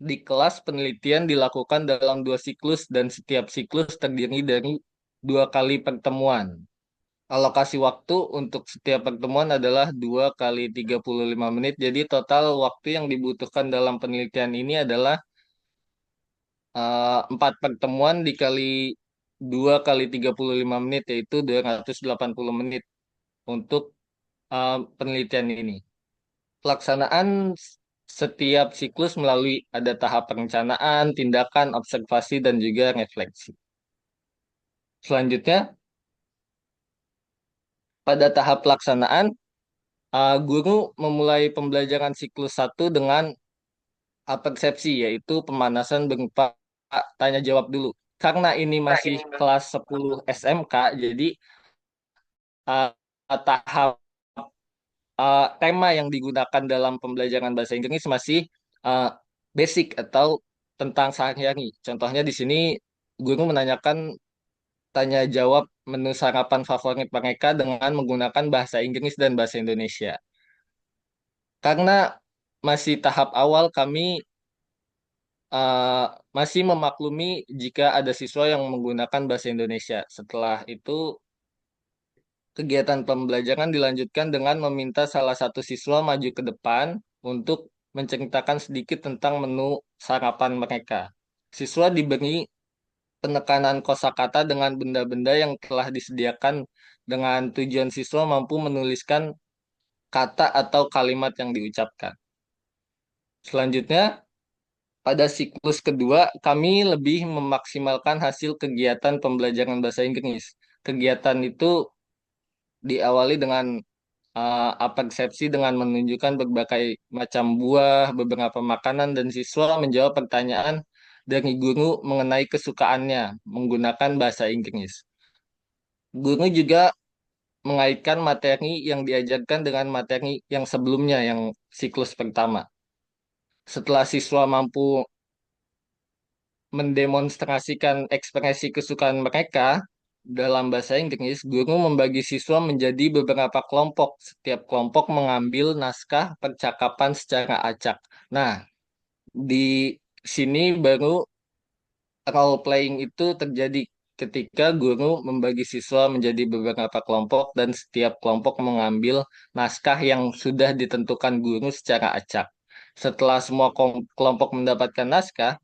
di kelas penelitian dilakukan dalam 2 siklus dan setiap siklus terdiri dari 2 kali pertemuan. Alokasi waktu untuk setiap pertemuan adalah 2 kali 35 menit. Jadi total waktu yang dibutuhkan dalam penelitian ini adalah 4 pertemuan dikali 2 kali 35 menit, yaitu 280 menit untuk penelitian ini. Pelaksanaan setiap siklus melalui ada tahap perencanaan, tindakan, observasi, dan juga refleksi. Selanjutnya, pada tahap pelaksanaan, guru memulai pembelajaran siklus 1 dengan persepsi, yaitu pemanasan berupa tanya jawab dulu. Karena ini masih kelas 10 SMK, jadi uh, tahap tema yang digunakan dalam pembelajaran bahasa Inggris masih uh, basic atau tentang sehari-hari. Contohnya di sini guru menanyakan tanya jawab menu sarapan favorit mereka dengan menggunakan bahasa Inggris dan bahasa Indonesia. Karena masih tahap awal, kami masih memaklumi jika ada siswa yang menggunakan bahasa Indonesia. Setelah itu, kegiatan pembelajaran dilanjutkan dengan meminta salah satu siswa maju ke depan untuk menceritakan sedikit tentang menu sarapan mereka. Siswa diberi penekanan kosakata dengan benda-benda yang telah disediakan dengan tujuan siswa mampu menuliskan kata atau kalimat yang diucapkan. Selanjutnya, pada siklus kedua, kami lebih memaksimalkan hasil kegiatan pembelajaran bahasa Inggris. Kegiatan itu diawali dengan persepsi dengan menunjukkan berbagai macam buah, beberapa makanan, dan siswa menjawab pertanyaan dari guru mengenai kesukaannya menggunakan bahasa Inggris. Guru juga mengaitkan materi yang diajarkan dengan materi yang sebelumnya, yang siklus pertama. Setelah siswa mampu mendemonstrasikan ekspresi kesukaan mereka dalam bahasa Inggris, guru membagi siswa menjadi beberapa kelompok. Setiap kelompok mengambil naskah percakapan secara acak. Nah, di sini baru role playing itu terjadi ketika guru membagi siswa menjadi beberapa kelompok dan setiap kelompok mengambil naskah yang sudah ditentukan guru secara acak. Setelah semua kelompok mendapatkan naskah,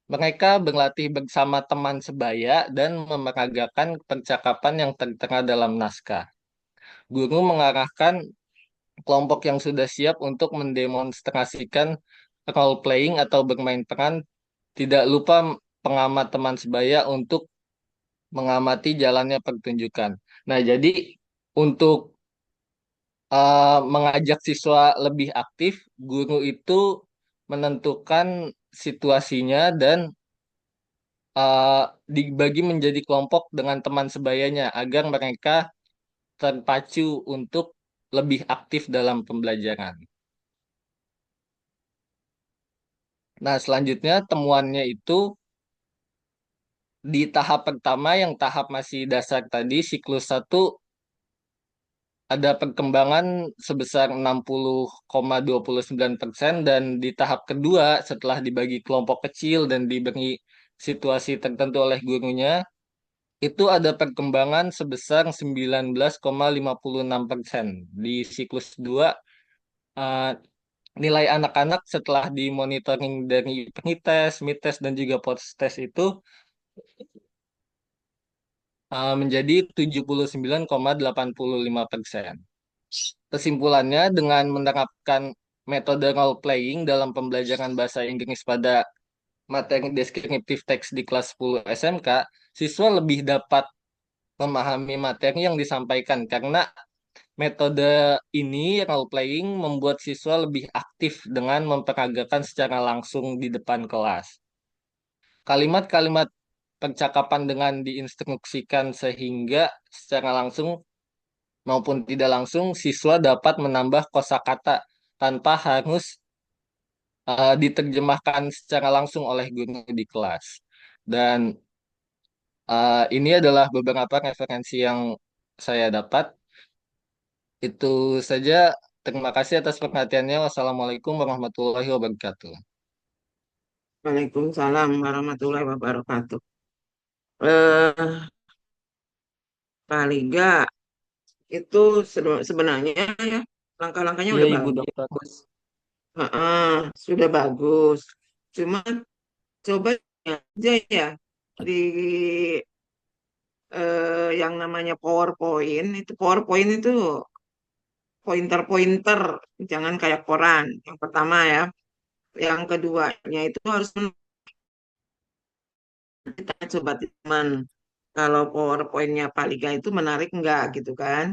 mereka berlatih bersama teman sebaya dan memeragakan percakapan yang tertera dalam naskah. Guru mengarahkan kelompok yang sudah siap untuk mendemonstrasikan role playing atau bermain peran. Tidak lupa pengamat teman sebaya untuk mengamati jalannya pertunjukan. Nah, jadi untuk mengajak siswa lebih aktif, guru itu menentukan situasinya dan uh, dibagi menjadi kelompok dengan teman sebayanya agar mereka terpacu untuk lebih aktif dalam pembelajaran. Nah, selanjutnya temuannya itu di tahap pertama yang tahap masih dasar tadi, siklus 1 ada perkembangan sebesar 60,29% dan di tahap kedua setelah dibagi kelompok kecil dan diberi situasi tertentu oleh gurunya, itu ada perkembangan sebesar 19,56%. Di siklus 2, eh, nilai anak-anak setelah dimonitoring dari pre-test, mid-test, dan juga post-test itu menjadi 79,85%. Kesimpulannya, dengan menerapkan metode role playing dalam pembelajaran bahasa Inggris pada materi deskriptif teks di kelas 10 SMK, siswa lebih dapat memahami materi yang disampaikan karena metode ini, role playing, membuat siswa lebih aktif dengan memperagakan secara langsung di depan kelas. Kalimat-kalimat percakapan dengan diinstruksikan sehingga secara langsung maupun tidak langsung siswa dapat menambah kosakata tanpa harus diterjemahkan secara langsung oleh guru di kelas. Dan ini adalah beberapa referensi yang saya dapat. Itu saja. Terima kasih atas perhatiannya. Wassalamualaikum warahmatullahi wabarakatuh. Waalaikumsalam warahmatullahi wabarakatuh. Eh, Pak Liga, itu sebenarnya ya langkah-langkahnya Iya, udah Ibu Dokter. bagus. Heeh, sudah bagus. Cuma coba aja ya di yang namanya PowerPoint itu pointer-pointer, jangan kayak koran. Yang pertama ya, yang keduanya itu harus kita coba teman kalau PowerPoint-nya Pak Liga itu menarik enggak gitu kan.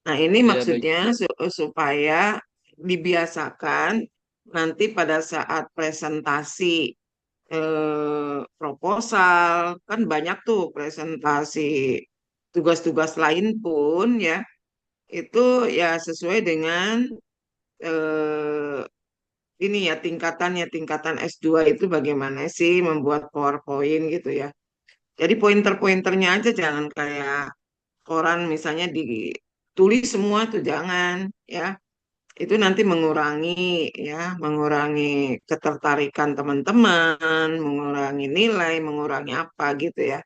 Nah, ini Iya, baik. maksudnya supaya dibiasakan nanti pada saat presentasi proposal, kan banyak tuh presentasi tugas-tugas lain pun ya, itu ya sesuai dengan eh, ini ya tingkatan S2 itu bagaimana sih membuat PowerPoint gitu ya. Jadi pointer-pointernya aja jangan kayak koran misalnya ditulis semua tuh jangan ya. Itu nanti mengurangi ketertarikan teman-teman, mengurangi nilai, mengurangi apa gitu ya.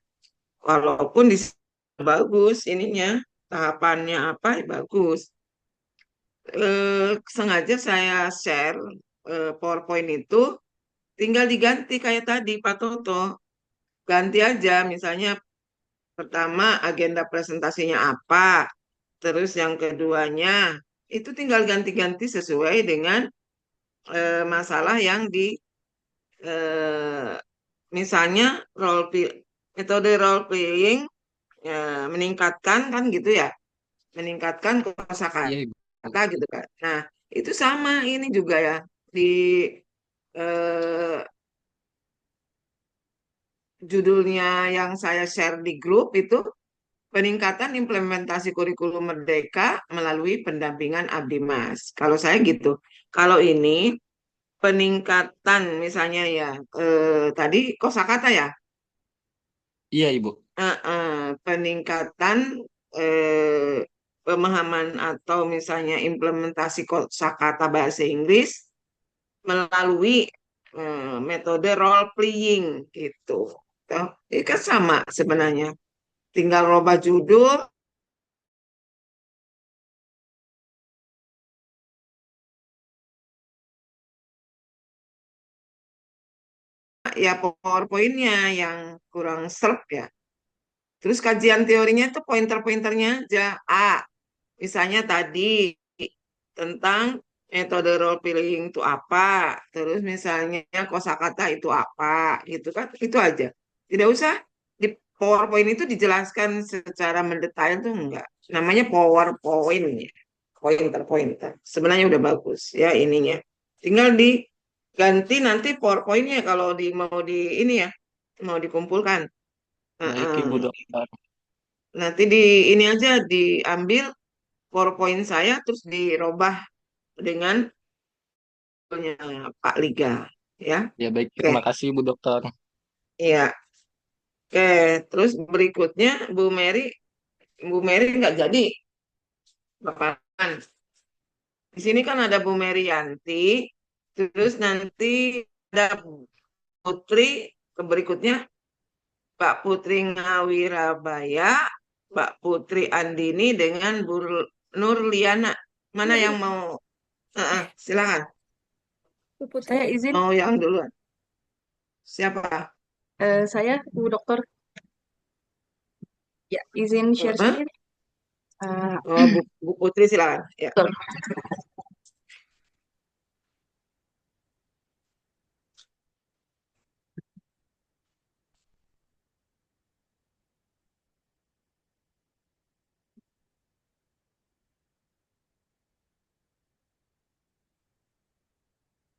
Walaupun di bagus ininya, tahapannya apa bagus. Sengaja saya share PowerPoint itu tinggal diganti kayak tadi Pak Toto. Ganti aja misalnya pertama agenda presentasinya apa, terus yang keduanya itu tinggal ganti-ganti sesuai dengan masalah yang di eh, misalnya metode role playing meningkatkan kan gitu ya, meningkatkan Iya, Ibu. kosakata gitu kan. Nah, itu sama ini juga ya di eh, judulnya yang saya share di grup itu peningkatan implementasi kurikulum Merdeka melalui pendampingan Abdi Mas. Kalau saya gitu. Kalau ini peningkatan misalnya ya tadi kosakata ya. Iya, Ibu. Peningkatan eh, pemahaman atau misalnya implementasi kosakata bahasa Inggris melalui metode role playing gitu. Toh, ini kan sama sebenarnya. Tinggal rubah judul, ya PowerPoint-nya yang kurang serp ya. Terus kajian teorinya itu pointer-pointernya aja. Misalnya tadi tentang metode role playing itu apa, terus misalnya kosakata itu apa, gitu kan? Itu aja. Tidak usah di PowerPoint itu dijelaskan secara mendetail tuh enggak. Namanya PowerPoint ya. Pointer-pointer. Sebenarnya udah bagus ya ininya. Tinggal diganti nanti PowerPoint-nya kalau mau di ini ya, mau dikumpulkan. Baik, Heeh. Ibu Dokter. Nanti ini aja diambil PowerPoint saya terus dirubah dengan punya Pak Liga ya. Ya, baik. Oke, Terima kasih, Ibu Dokter. iya. Oke, terus berikutnya Bu Mary nggak jadi Bapak. Di sini kan ada Bu Merianti, terus nanti ada Putri, berikutnya Mbak Putri Ngawirabaya, Mbak Putri Andini dengan Bu Nurliana. Mana yang mau? Silakan. Saya izin, Mau yang duluan? Siapa? saya Bu Dokter, ya izin share Hah? screen. Eh, Oh, Bu Putri silakan. Ya. Dokter.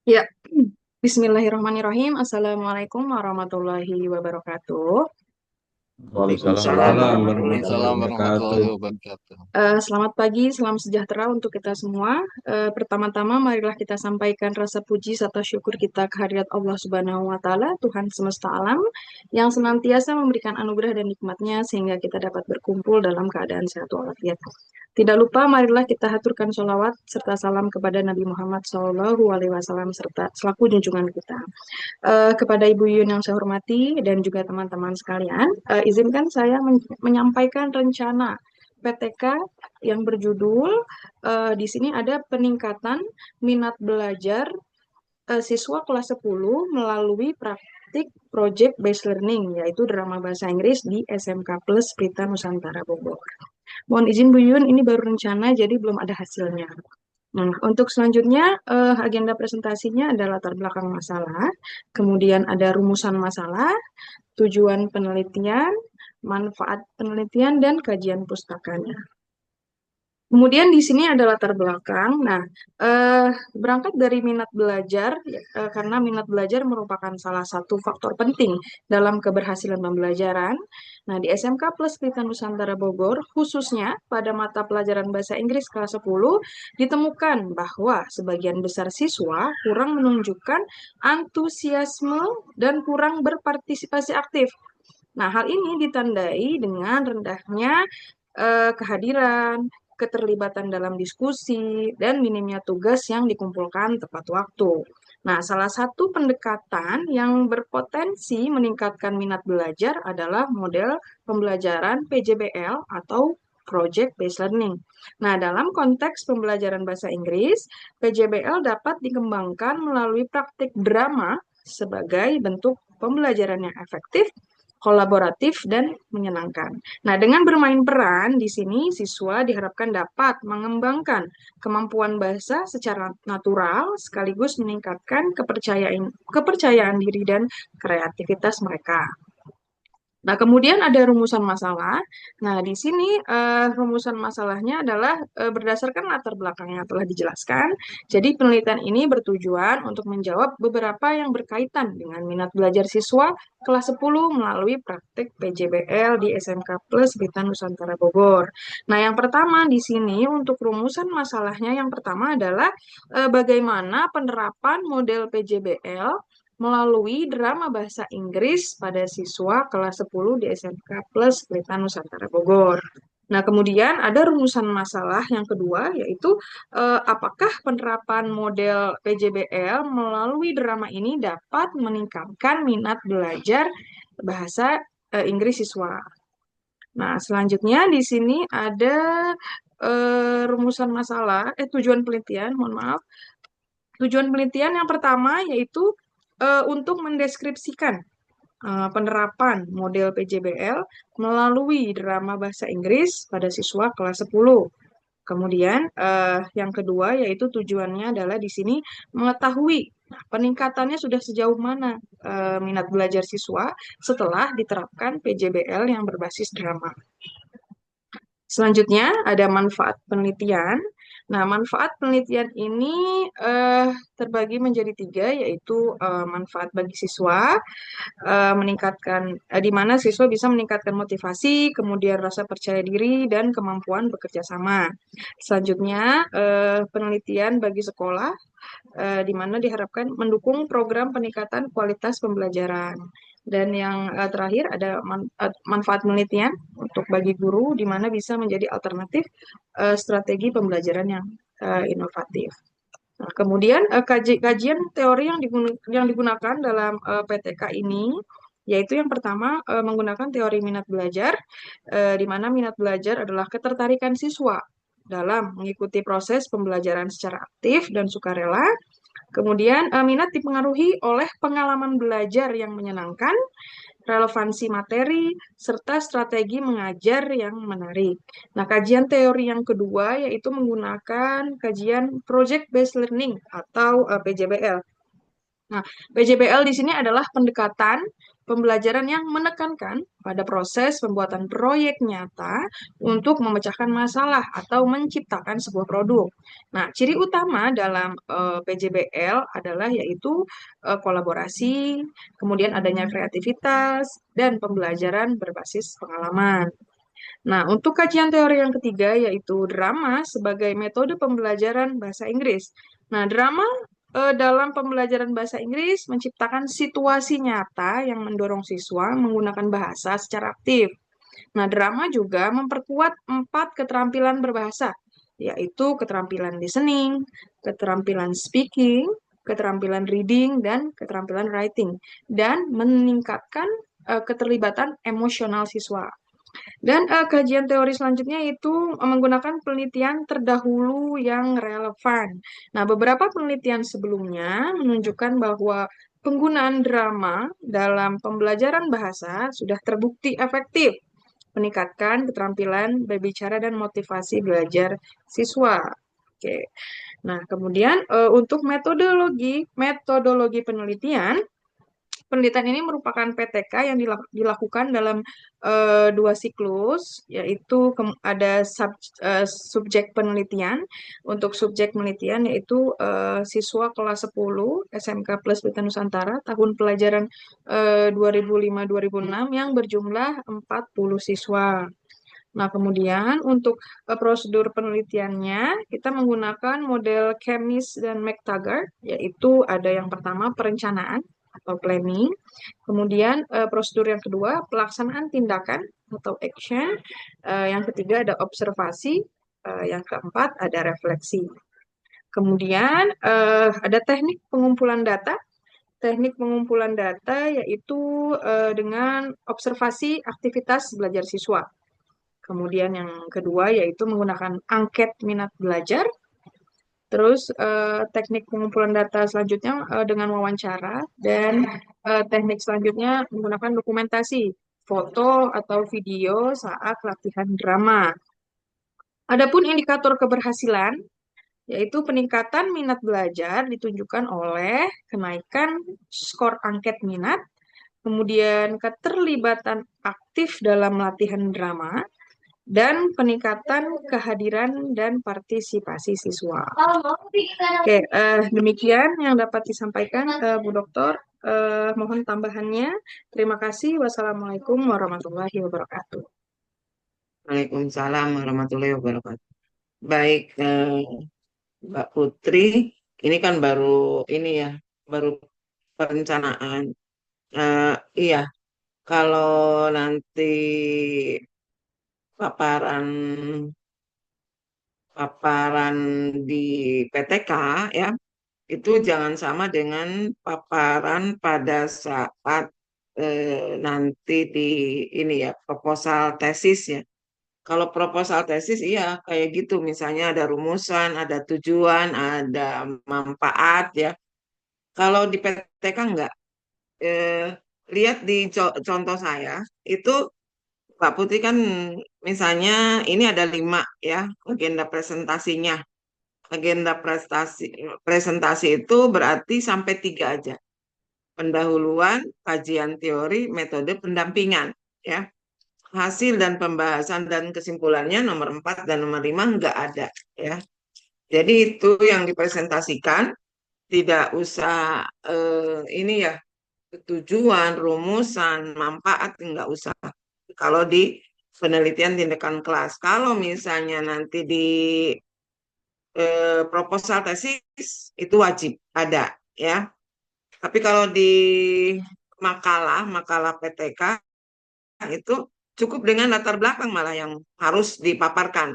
Ya, Bismillahirrahmanirrahim. Assalamualaikum warahmatullahi wabarakatuh. Waalaikumsalam Waalaikumsalam warahmatullahi Waalaikumsalam warahmatullahi wabarakatuh. warahmatullahi wabarakatuh. Selamat pagi, salam sejahtera untuk kita semua. Pertama-tama, marilah kita sampaikan rasa puji serta syukur kita kehadirat Allah Subhanahu wa Ta'ala, Tuhan semesta alam, yang senantiasa memberikan anugerah dan nikmatnya sehingga kita dapat berkumpul dalam keadaan sehat walafiat. Tidak lupa, marilah kita haturkan sholawat serta salam kepada Nabi Muhammad SAW serta selaku junjungan kita. Kepada Ibu Yun yang saya hormati dan juga teman-teman sekalian, izinkan saya menyampaikan rencana PTK yang berjudul di sini ada peningkatan minat belajar siswa kelas 10 melalui praktik project based learning, yaitu drama bahasa Inggris di SMK Plus Pelita Nusantara Bogor. Mohon izin Bu Yun, ini baru rencana jadi belum ada hasilnya. Nah, untuk selanjutnya agenda presentasinya ada latar belakang masalah, kemudian ada rumusan masalah, tujuan penelitian, manfaat penelitian, dan kajian pustakanya. Kemudian di sini ada latar belakang. Nah, berangkat dari minat belajar, karena minat belajar merupakan salah satu faktor penting dalam keberhasilan pembelajaran. Nah, di SMK Plus Pelita Nusantara Bogor, khususnya pada mata pelajaran bahasa Inggris kelas 10, ditemukan bahwa sebagian besar siswa kurang menunjukkan antusiasme dan kurang berpartisipasi aktif. Nah, hal ini ditandai dengan rendahnya kehadiran, keterlibatan dalam diskusi, dan minimnya tugas yang dikumpulkan tepat waktu. Nah, salah satu pendekatan yang berpotensi meningkatkan minat belajar adalah model pembelajaran PJBL atau project based learning. Nah, dalam konteks pembelajaran bahasa Inggris, PJBL dapat dikembangkan melalui praktik drama sebagai bentuk pembelajaran yang efektif, kolaboratif, dan menyenangkan. Nah, dengan bermain peran di sini, siswa diharapkan dapat mengembangkan kemampuan bahasa secara natural sekaligus meningkatkan kepercayaan diri dan kreativitas mereka. Nah, kemudian ada rumusan masalah. Nah, di sini rumusan masalahnya adalah berdasarkan latar belakang yang telah dijelaskan. Jadi, penelitian ini bertujuan untuk menjawab beberapa yang berkaitan dengan minat belajar siswa kelas 10 melalui praktik PJBL di SMK Plus Blitar Nusantara Bogor. Nah, yang pertama di sini untuk rumusan masalahnya yang pertama adalah bagaimana penerapan model PJBL melalui drama bahasa Inggris pada siswa kelas 10 di SMK Plus Blitar Nusantara Bogor. Nah, kemudian ada rumusan masalah yang kedua, yaitu apakah penerapan model PJBL melalui drama ini dapat meningkatkan minat belajar bahasa Inggris siswa. Nah, selanjutnya di sini ada rumusan masalah, tujuan penelitian, mohon maaf. Tujuan penelitian yang pertama yaitu untuk mendeskripsikan penerapan model PJBL melalui drama bahasa Inggris pada siswa kelas 10. Kemudian yang kedua yaitu tujuannya adalah di sini mengetahui peningkatannya sudah sejauh mana minat belajar siswa setelah diterapkan PJBL yang berbasis drama. Selanjutnya ada manfaat penelitian. Nah, manfaat penelitian ini terbagi menjadi 3, yaitu manfaat bagi siswa, meningkatkan di mana siswa bisa meningkatkan motivasi, kemudian rasa percaya diri dan kemampuan bekerja sama. Selanjutnya penelitian bagi sekolah, di mana diharapkan mendukung program peningkatan kualitas pembelajaran. Dan yang terakhir ada manfaat penelitian untuk bagi guru, di mana bisa menjadi alternatif strategi pembelajaran yang inovatif. Nah, kemudian kajian teori yang digunakan dalam PTK ini, yaitu yang pertama menggunakan teori minat belajar, di mana minat belajar adalah ketertarikan siswa dalam mengikuti proses pembelajaran secara aktif dan sukarela. Kemudian minat dipengaruhi oleh pengalaman belajar yang menyenangkan, relevansi materi, serta strategi mengajar yang menarik. Nah, kajian teori yang kedua yaitu menggunakan kajian Project Based Learning atau PJBL. Nah, PJBL di sini adalah pendekatan pembelajaran yang menekankan pada proses pembuatan proyek nyata untuk memecahkan masalah atau menciptakan sebuah produk. Nah, ciri utama dalam PJBL adalah yaitu kolaborasi, kemudian adanya kreativitas, dan pembelajaran berbasis pengalaman. Nah, untuk kajian teori yang ketiga yaitu drama sebagai metode pembelajaran bahasa Inggris. Nah, drama dalam pembelajaran bahasa Inggris menciptakan situasi nyata yang mendorong siswa menggunakan bahasa secara aktif. Nah, drama juga memperkuat 4 keterampilan berbahasa, yaitu keterampilan listening, keterampilan speaking, keterampilan reading, dan keterampilan writing, dan meningkatkan keterlibatan emosional siswa. Dan kajian teori selanjutnya itu menggunakan penelitian terdahulu yang relevan. Nah, beberapa penelitian sebelumnya menunjukkan bahwa penggunaan drama dalam pembelajaran bahasa sudah terbukti efektif meningkatkan keterampilan berbicara dan motivasi belajar siswa. Oke. Nah, kemudian untuk metodologi penelitian, penelitian ini merupakan PTK yang dilakukan dalam 2 siklus, yaitu ada subjek penelitian. Untuk subjek penelitian yaitu siswa kelas 10 SMK Plus Blitar Nusantara tahun pelajaran 2005-2006 yang berjumlah 40 siswa. Nah, kemudian untuk prosedur penelitiannya, kita menggunakan model Chemis dan McTaggart, yaitu ada yang pertama perencanaan atau planning, kemudian prosedur yang kedua pelaksanaan tindakan atau action, yang ketiga ada observasi, yang keempat ada refleksi. Kemudian ada teknik pengumpulan data. Teknik pengumpulan data yaitu dengan observasi aktivitas belajar siswa. Kemudian yang kedua yaitu menggunakan angket minat belajar. Terus teknik pengumpulan data selanjutnya dengan wawancara dan teknik selanjutnya menggunakan dokumentasi, foto atau video saat latihan drama. Adapun indikator keberhasilan yaitu peningkatan minat belajar ditunjukkan oleh kenaikan skor angket minat, kemudian keterlibatan aktif dalam latihan drama, dan peningkatan kehadiran dan partisipasi siswa. Oke, demikian yang dapat disampaikan, Bu Dokter. Mohon tambahannya. Terima kasih. Wassalamualaikum warahmatullahi wabarakatuh. Waalaikumsalam warahmatullahi wabarakatuh. Baik, Mbak Putri, ini kan baru ini ya, baru perencanaan. Iya, kalau nanti paparan paparan di PTK ya, itu jangan sama dengan paparan pada saat nanti di ini ya, proposal tesis ya. Kalau proposal tesis iya kayak gitu, misalnya ada rumusan, ada tujuan, ada manfaat ya. Kalau di PTK enggak. Eh, Lihat di contoh saya itu Pak Putri kan misalnya ini ada 5 ya agenda presentasinya. Agenda presentasi itu berarti sampai 3 aja. Pendahuluan, kajian teori, metode pendampingan ya. Hasil dan pembahasan dan kesimpulannya nomor 4 dan nomor 5 enggak ada ya. Jadi itu yang dipresentasikan, tidak usah ini ya, tujuan, rumusan, manfaat, enggak usah. Kalau di penelitian tindakan kelas, kalau misalnya nanti di proposal tesis itu wajib ada ya. Tapi kalau di makalah PTK itu cukup dengan latar belakang malah yang harus dipaparkan.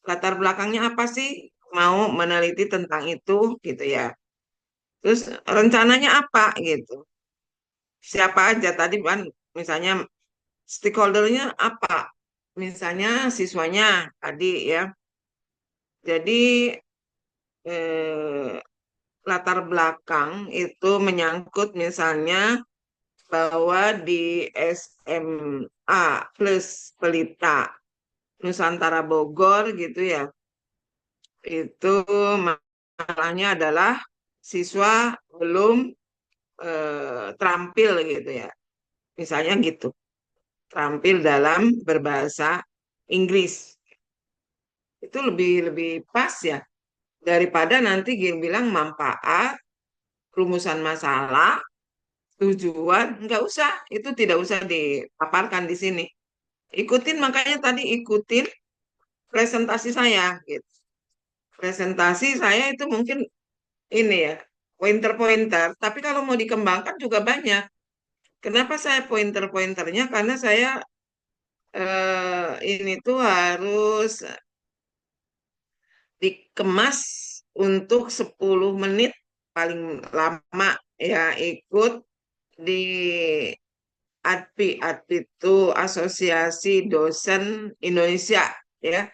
Latar belakangnya apa sih? Mau meneliti tentang itu gitu ya. Terus rencananya apa gitu? Siapa aja tadi kan misalnya stakeholdernya apa? Misalnya siswanya tadi ya. Jadi eh, latar belakang itu menyangkut misalnya bahwa di SMA plus Pelita Nusantara Bogor gitu ya, itu masalahnya adalah siswa belum terampil gitu ya, misalnya gitu, terampil dalam berbahasa Inggris. Itu lebih lebih pas ya daripada nanti dia bilang manfaat, rumusan masalah, tujuan, nggak usah, itu tidak usah dipaparkan di sini. Ikutin, makanya tadi ikutin presentasi saya gitu. Presentasi saya itu mungkin ini ya, pointer-pointer, tapi kalau mau dikembangkan juga banyak. Kenapa saya pointer-pointernya? Karena saya ini tuh harus dikemas untuk 10 menit paling lama ya, ikut di ADPI. ADPI itu Asosiasi Dosen Indonesia ya.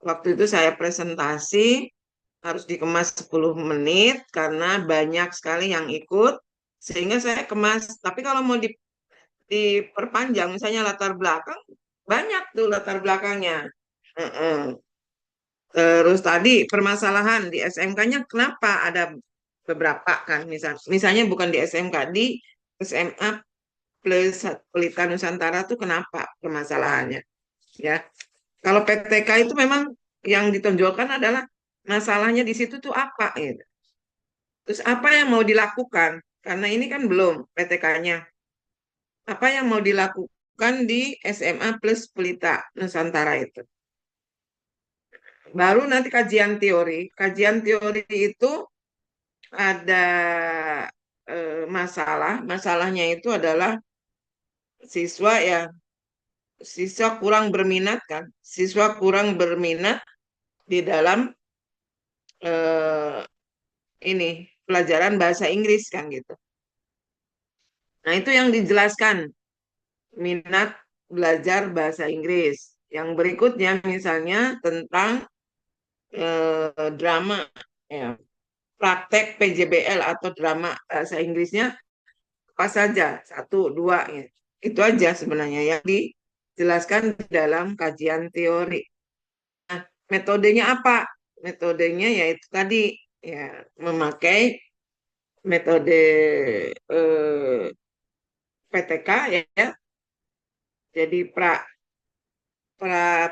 Waktu itu saya presentasi harus dikemas 10 menit karena banyak sekali yang ikut sehingga saya kemas. Tapi kalau mau diperpanjang misalnya latar belakang, banyak tuh latar belakangnya. Heeh. Terus tadi permasalahan di SMK-nya kenapa ada beberapa kan, misalnya bukan di SMK, di SMA plus Pelita Nusantara tuh kenapa permasalahannya ya. Kalau PTK itu memang yang ditonjolkan adalah masalahnya di situ tuh apa gitu. Terus apa yang mau dilakukan? Karena ini kan belum PTK-nya. Apa yang mau dilakukan di SMA plus Pelita Nusantara itu? Baru nanti kajian teori. Kajian teori itu ada masalahnya itu adalah siswa ya, siswa kurang berminat kan, siswa kurang berminat di dalam ini pelajaran bahasa Inggris kan gitu. Nah itu yang dijelaskan minat belajar bahasa Inggris. Yang berikutnya misalnya tentang drama, ya, praktek PJBL atau drama bahasa Inggrisnya apa saja, satu, dua, ya. Itu aja sebenarnya yang dijelaskan dalam kajian teori. Nah, metodenya apa? Metodenya yaitu tadi, ya, memakai metode PTK, ya. Jadi pra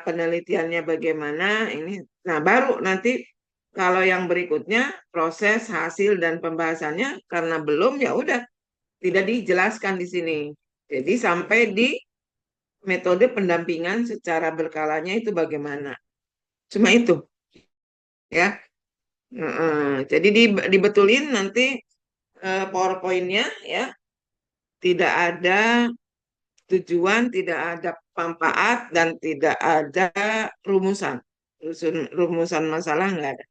penelitiannya bagaimana ini. Nah, baru nanti kalau yang berikutnya proses, hasil dan pembahasannya karena belum, ya udah tidak dijelaskan di sini. Jadi sampai di metode pendampingan secara berkalanya itu bagaimana. Cuma itu, ya. Jadi dibetulin nanti PowerPoint-nya, ya. Tidak ada tujuan, tidak ada manfaat, dan tidak ada rumusan. Rumusan masalah nggak ada.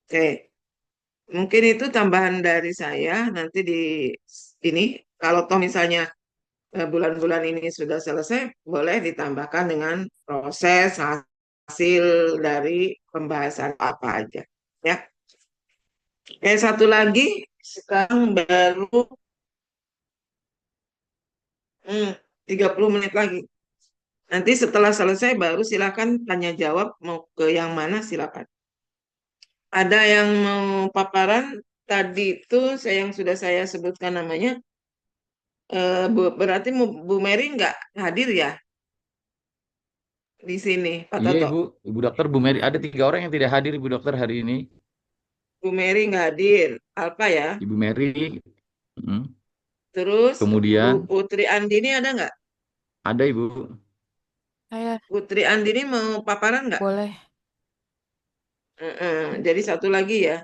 Oke, mungkin itu tambahan dari saya. Nanti di ini, kalau toh misalnya bulan-bulan ini sudah selesai, boleh ditambahkan dengan proses hasil dari pembahasan apa aja. Ya, satu lagi, sekarang baru 30 menit lagi. Nanti setelah selesai baru silakan tanya jawab, mau ke yang mana silakan. Ada yang mau paparan? Tadi itu yang sudah saya sebutkan namanya. Berarti Bu Mary nggak hadir ya di sini, Pak Iya Toto? Ibu, Ibu Dokter Bu Mary ada 3 orang yang tidak hadir Ibu Dokter hari ini. Bu Mary nggak hadir. Alfa ya. Ibu Mary, mm, Terus Bu kemudian Putri Andini ada nggak? ada Ibu. Saya Putri Andini mau paparan nggak? boleh. Jadi satu lagi ya.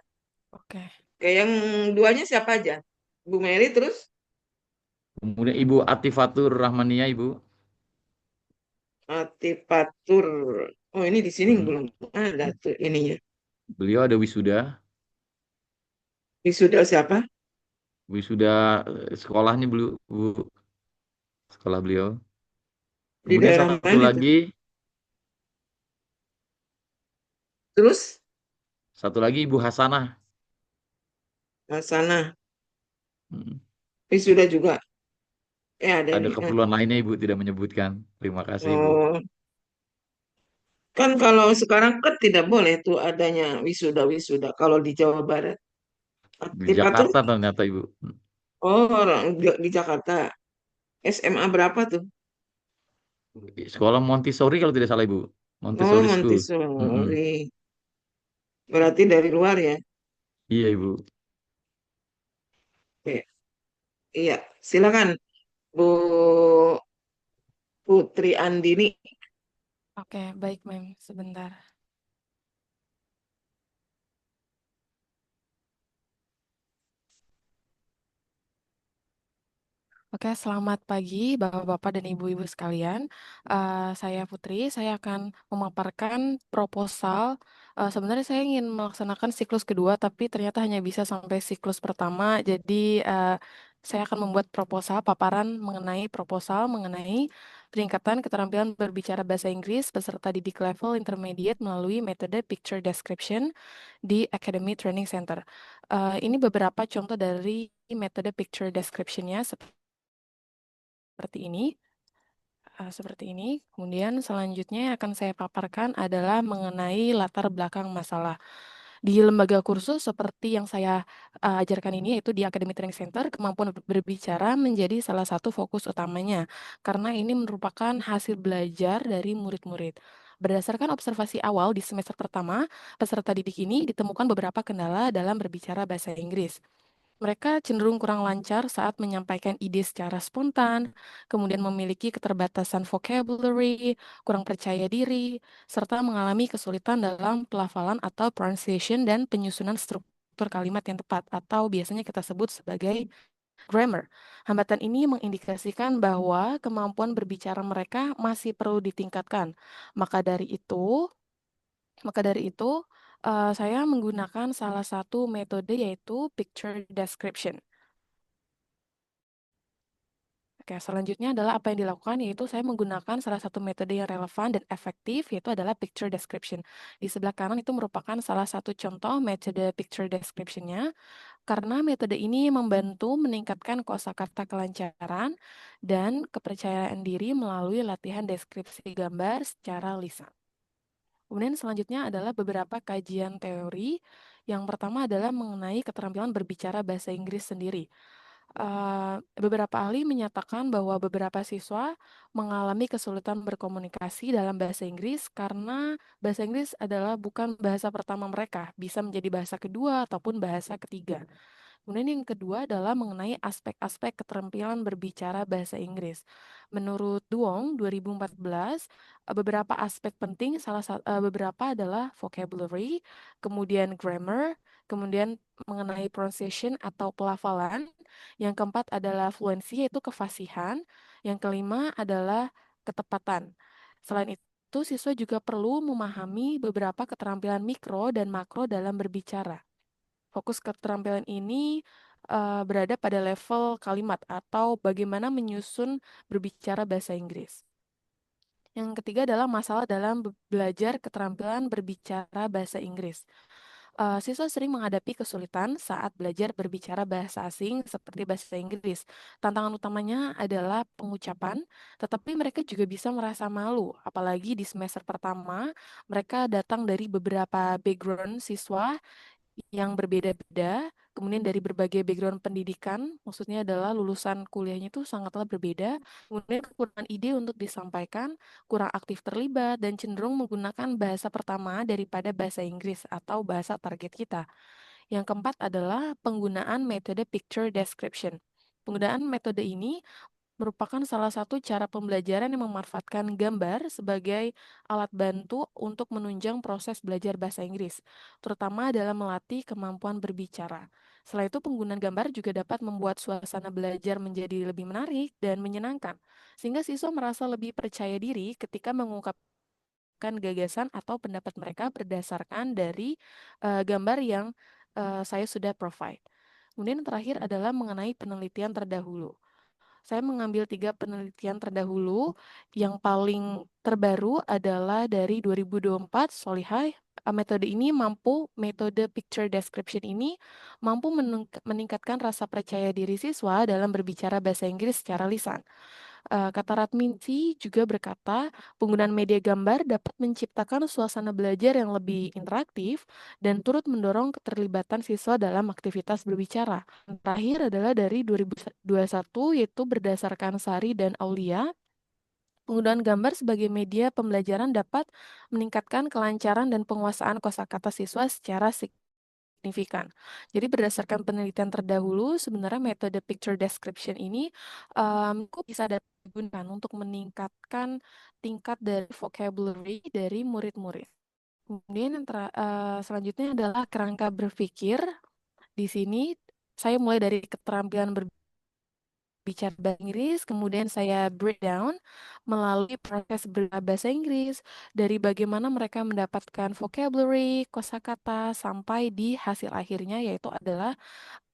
Oke. Kayak yang duanya siapa aja? Bu Mary terus Kemudian Ibu Atifatur Rahmania Ibu. Atifatur. Oh, ini di sini Mm, belum ada tuh ininya. Beliau ada wisuda, Wisuda siapa? wisuda sekolahnya Bu, sekolah beliau. Di Kemudian daerah satu mana itu? lagi, Terus Ibu Hasanah. sana Mm, wisuda juga. Ada Ada nih. keperluan lainnya Ibu tidak menyebutkan. Terima kasih Ibu. Oh, kan kalau sekarang kan tidak boleh tuh adanya wisuda-wisuda kalau di Jawa Barat. Di Atifatur, Jakarta ternyata Ibu. oh, orang di Jakarta. SMA berapa tuh? Sekolah Montessori kalau tidak salah Ibu. Oh, Montessori School. Mm-mm. Montessori. Berarti dari luar ya. Iya Ibu. Oke. Iya, silakan Bu Putri Andini. Oke, baik, Mem. Sebentar. Oke, selamat pagi Bapak-Bapak dan Ibu-Ibu sekalian. Saya Putri, saya akan memaparkan proposal. Sebenarnya saya ingin melaksanakan siklus kedua, tapi ternyata hanya bisa sampai siklus pertama. Jadi, saya akan membuat proposal mengenai peningkatan keterampilan berbicara bahasa Inggris peserta didik level intermediate melalui metode picture description di Academy Training Center. Ini beberapa contoh dari metode picture description-nya seperti ini. Kemudian selanjutnya yang akan saya paparkan adalah mengenai latar belakang masalah. Di lembaga kursus seperti yang saya ajarkan ini, yaitu di Academy Training Center, kemampuan berbicara menjadi salah satu fokus utamanya, karena ini merupakan hasil belajar dari murid-murid. Berdasarkan observasi awal di semester pertama, peserta didik ini ditemukan beberapa kendala dalam berbicara bahasa Inggris. Mereka cenderung kurang lancar saat menyampaikan ide secara spontan, kemudian memiliki keterbatasan vocabulary, kurang percaya diri, serta mengalami kesulitan dalam pelafalan atau pronunciation dan penyusunan struktur kalimat yang tepat, atau biasanya kita sebut sebagai grammar. Hambatan ini mengindikasikan bahwa kemampuan berbicara mereka masih perlu ditingkatkan. Maka dari itu, saya menggunakan salah satu metode yaitu picture description. Oke, selanjutnya adalah apa yang dilakukan, yaitu saya menggunakan salah satu metode yang relevan dan efektif, yaitu adalah picture description. Di sebelah kanan itu merupakan salah satu contoh metode picture description-nya, karena metode ini membantu meningkatkan kosakata kelancaran dan kepercayaan diri melalui latihan deskripsi gambar secara lisan. Kemudian selanjutnya adalah beberapa kajian teori. Yang pertama adalah mengenai keterampilan berbicara bahasa Inggris sendiri. Beberapa ahli menyatakan bahwa beberapa siswa mengalami kesulitan berkomunikasi dalam bahasa Inggris karena bahasa Inggris adalah bukan bahasa pertama mereka, bisa menjadi bahasa kedua ataupun bahasa ketiga. Kemudian yang kedua adalah mengenai aspek-aspek keterampilan berbicara bahasa Inggris. Menurut Duong 2014, beberapa aspek penting beberapa adalah vocabulary, kemudian grammar, kemudian mengenai pronunciation atau pelafalan. Yang keempat adalah fluency, yaitu kefasihan. Yang kelima adalah ketepatan. Selain itu, siswa juga perlu memahami beberapa keterampilan mikro dan makro dalam berbicara. Fokus keterampilan ini berada pada level kalimat atau bagaimana menyusun berbicara bahasa Inggris. Yang ketiga adalah masalah dalam belajar keterampilan berbicara bahasa Inggris. Siswa sering menghadapi kesulitan saat belajar berbicara bahasa asing seperti bahasa Inggris. Tantangan utamanya adalah pengucapan, tetapi mereka juga bisa merasa malu, apalagi di semester pertama mereka datang dari beberapa background siswa yang berbeda-beda, kemudian dari berbagai background pendidikan, maksudnya adalah lulusan kuliahnya itu sangatlah berbeda, kemudian kekurangan ide untuk disampaikan, kurang aktif terlibat, dan cenderung menggunakan bahasa pertama daripada bahasa Inggris atau bahasa target kita. Yang keempat adalah penggunaan metode picture description. Penggunaan metode ini merupakan salah satu cara pembelajaran yang memanfaatkan gambar sebagai alat bantu untuk menunjang proses belajar bahasa Inggris, terutama dalam melatih kemampuan berbicara. Selain itu, penggunaan gambar juga dapat membuat suasana belajar menjadi lebih menarik dan menyenangkan, sehingga siswa merasa lebih percaya diri ketika mengungkapkan gagasan atau pendapat mereka berdasarkan dari gambar yang saya sudah provide. Kemudian yang terakhir adalah mengenai penelitian terdahulu. Saya mengambil 3 penelitian terdahulu. Yang paling terbaru adalah dari 2024, Solihah. Metode picture description ini mampu meningkatkan rasa percaya diri siswa dalam berbicara bahasa Inggris secara lisan. Kata Ratminsi juga berkata, penggunaan media gambar dapat menciptakan suasana belajar yang lebih interaktif dan turut mendorong keterlibatan siswa dalam aktivitas berbicara. Yang terakhir adalah dari 2021, yaitu berdasarkan Sari dan Aulia. Penggunaan gambar sebagai media pembelajaran dapat meningkatkan kelancaran dan penguasaan kosakata siswa secara signifikan. Jadi berdasarkan penelitian terdahulu, sebenarnya metode picture description ini bisa digunakan untuk meningkatkan tingkat dari vocabulary dari murid-murid. Kemudian yang selanjutnya adalah kerangka berpikir. Di sini saya mulai dari keterampilan berbicara bahasa Inggris, kemudian saya breakdown melalui proses bahasa Inggris, dari bagaimana mereka mendapatkan vocabulary, kosakata, sampai di hasil akhirnya, yaitu adalah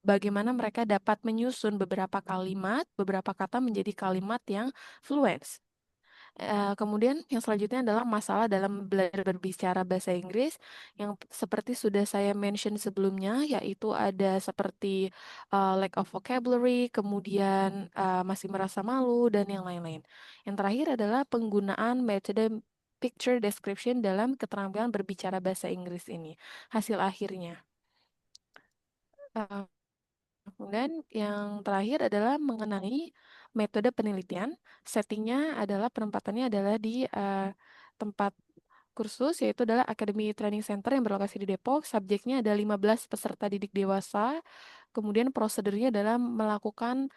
bagaimana mereka dapat menyusun beberapa kalimat, beberapa kata menjadi kalimat yang fluent. Kemudian yang selanjutnya adalah masalah dalam belajar berbicara bahasa Inggris yang seperti sudah saya mention sebelumnya, yaitu ada seperti lack of vocabulary, kemudian masih merasa malu, dan yang lain-lain. Yang terakhir adalah penggunaan metode picture description dalam keterampilan berbicara bahasa Inggris ini. Hasil akhirnya. Uh, Kemudian yang terakhir adalah mengenai metode penelitian. Settingnya adalah penempatannya adalah di tempat kursus, yaitu adalah Academy Training Center yang berlokasi di Depok. Subjeknya ada 15 peserta didik dewasa. Kemudian prosedurnya adalah melakukan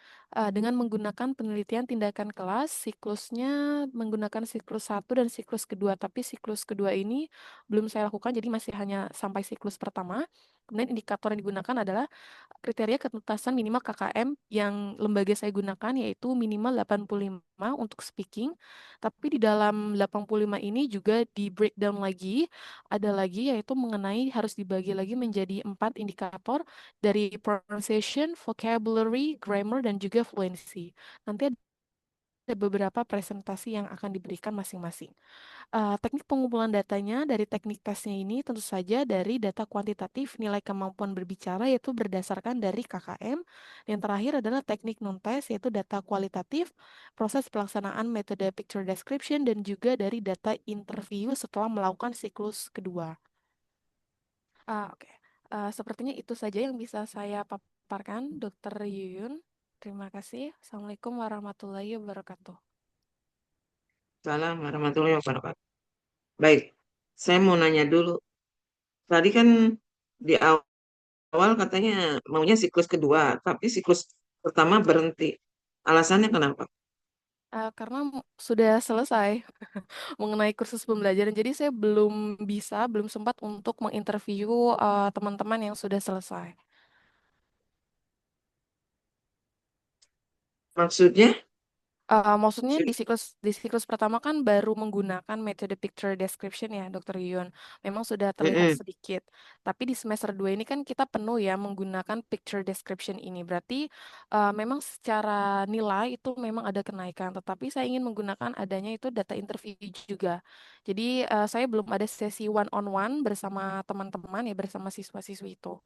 dengan menggunakan penelitian tindakan kelas. Siklusnya menggunakan siklus 1 dan siklus kedua. Tapi siklus kedua ini belum saya lakukan, jadi masih hanya sampai siklus pertama. Kemudian indikator yang digunakan adalah kriteria ketuntasan minimal KKM yang lembaga saya gunakan, yaitu minimal 85 untuk speaking. Tapi di dalam 85 ini juga di breakdown lagi, ada lagi yaitu mengenai harus dibagi lagi menjadi 4 indikator dari pronunciation, vocabulary, grammar, dan juga fluency. Nanti beberapa presentasi yang akan diberikan masing-masing. Teknik pengumpulan datanya dari teknik tesnya ini tentu saja dari data kuantitatif nilai kemampuan berbicara yaitu berdasarkan dari KKM. Yang terakhir adalah teknik non-tes yaitu data kualitatif, proses pelaksanaan metode picture description, dan juga dari data interview setelah melakukan siklus kedua. Oke. Sepertinya itu saja yang bisa saya paparkan, Dr. Yuyun. Terima kasih. Assalamualaikum warahmatullahi wabarakatuh. Salam warahmatullahi wabarakatuh. Baik, saya mau nanya dulu. Tadi kan di awal katanya maunya siklus kedua, tapi siklus pertama berhenti. Alasannya kenapa? Karena sudah selesai mengenai kursus pembelajaran, jadi saya belum sempat untuk menginterview teman-teman yang sudah selesai. Maksudnya Maksudnya sudah. di siklus pertama kan baru menggunakan metode picture description ya, Dr. Yun. Memang sudah terlihat Mm-mm. sedikit. Tapi di semester 2 ini kan kita penuh ya menggunakan picture description ini. Berarti memang secara nilai itu memang ada kenaikan. Tetapi saya ingin menggunakan adanya itu data interview juga. Jadi saya belum ada sesi one on one bersama teman-teman ya, bersama siswa-siswi itu.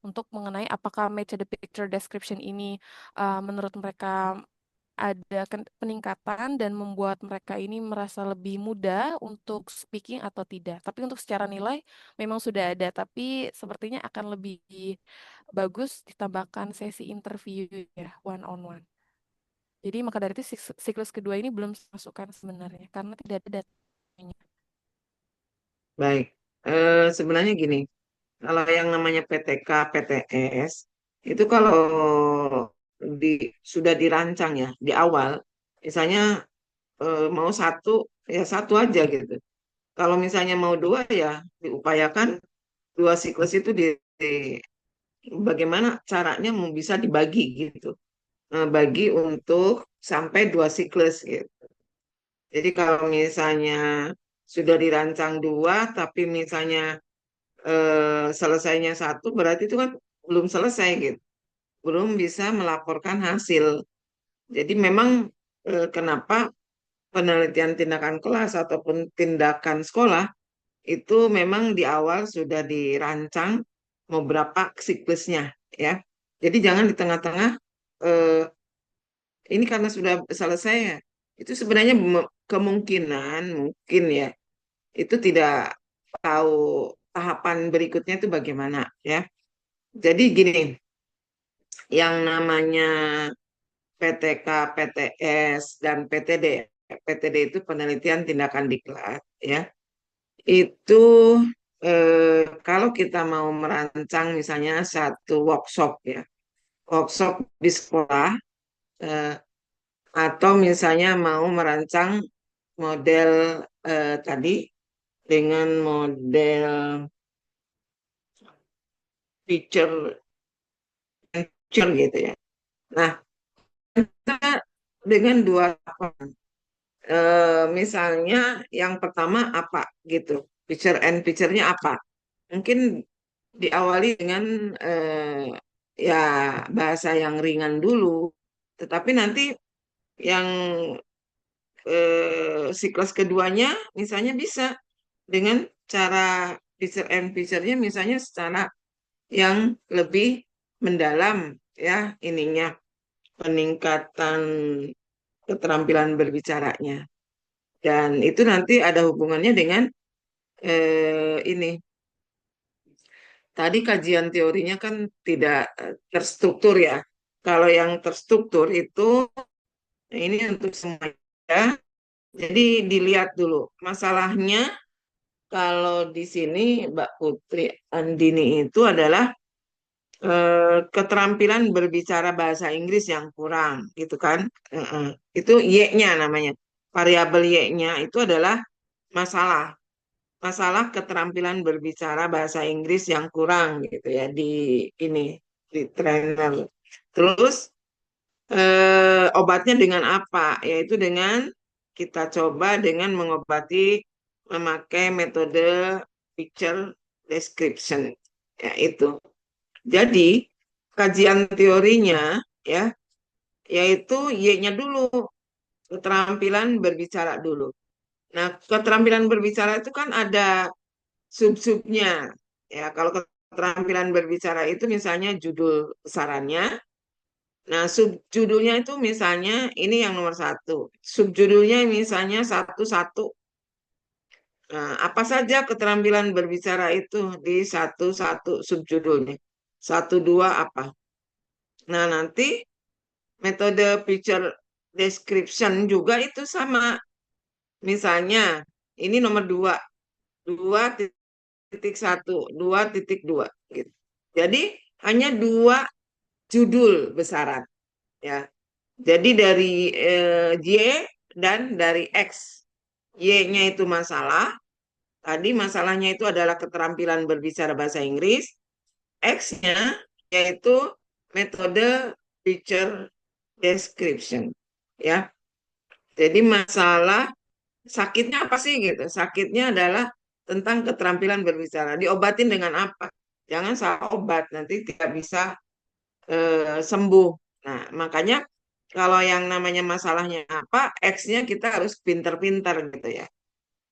Untuk mengenai apakah metode picture description ini menurut mereka ada peningkatan dan membuat mereka ini merasa lebih mudah untuk speaking atau tidak. Tapi untuk secara nilai memang sudah ada, tapi sepertinya akan lebih bagus ditambahkan sesi interview ya, one on one. Jadi maka dari itu siklus kedua ini belum masukkan sebenarnya karena tidak ada datanya. Baik. Sebenarnya gini, kalau yang namanya PTK, PTS, itu kalau sudah dirancang ya di awal, misalnya mau satu, ya satu aja gitu. Kalau misalnya mau dua, ya diupayakan dua siklus itu bagaimana caranya bisa dibagi gitu. Bagi untuk sampai dua siklus gitu. Jadi kalau misalnya sudah dirancang dua, tapi misalnya selesainya satu, berarti itu kan belum selesai gitu, belum bisa melaporkan hasil. Jadi memang kenapa penelitian tindakan kelas ataupun tindakan sekolah itu memang di awal sudah dirancang mau berapa siklusnya ya. Jadi jangan di tengah-tengah eh, ini karena sudah selesai ya. Itu sebenarnya kemungkinan mungkin ya itu tidak tahu tahapan berikutnya itu bagaimana ya. Jadi gini, yang namanya PTK, PTS, dan PTD. PTD itu penelitian tindakan diklat ya. Itu kalau kita mau merancang misalnya satu workshop ya, workshop di sekolah eh, atau misalnya mau merancang model tadi dengan model feature feature gitu ya. Nah, kita dengan dua tahapan. Misalnya yang pertama apa gitu, feature and feature-nya apa? Mungkin diawali dengan ya bahasa yang ringan dulu, tetapi nanti yang siklus keduanya misalnya bisa dengan cara feature and feature-nya misalnya secara yang lebih mendalam ya ininya peningkatan keterampilan berbicaranya. Dan itu nanti ada hubungannya dengan ini. Tadi kajian teorinya kan tidak terstruktur ya. Kalau yang terstruktur itu ini untuk semuanya. Jadi dilihat dulu masalahnya kalau di sini Mbak Putri Andini itu adalah keterampilan berbicara bahasa Inggris yang kurang gitu kan. Itu Y-nya namanya. Variabel Y-nya itu adalah masalah. Masalah keterampilan berbicara bahasa Inggris yang kurang gitu ya di ini di trainer. Terus obatnya dengan apa? Yaitu dengan kita coba dengan mengobati memakai metode picture description ya itu. Jadi kajian teorinya ya yaitu Y-nya dulu keterampilan berbicara dulu. Nah, keterampilan berbicara itu kan ada sub-subnya. Ya, kalau keterampilan berbicara itu misalnya judul besarannya. Nah, subjudulnya itu misalnya ini yang nomor satu. Subjudulnya misalnya satu-satu. Nah, apa saja keterampilan berbicara itu di satu-satu subjudulnya. Satu, dua apa. Nah, nanti metode picture description juga itu sama. Misalnya, ini nomor dua. 2.1, 2.2 gitu. Jadi hanya dua judul besaran ya. Jadi dari Y dan dari X. Y-nya itu masalah. Tadi masalahnya itu adalah keterampilan berbicara bahasa Inggris. X-nya yaitu metode picture description ya. Jadi masalah sakitnya apa sih gitu? Sakitnya adalah tentang keterampilan berbicara. Diobatin dengan apa? Jangan salah obat, nanti tidak bisa sembuh. Nah, makanya kalau yang namanya masalahnya apa, X-nya kita harus pinter-pinter gitu ya.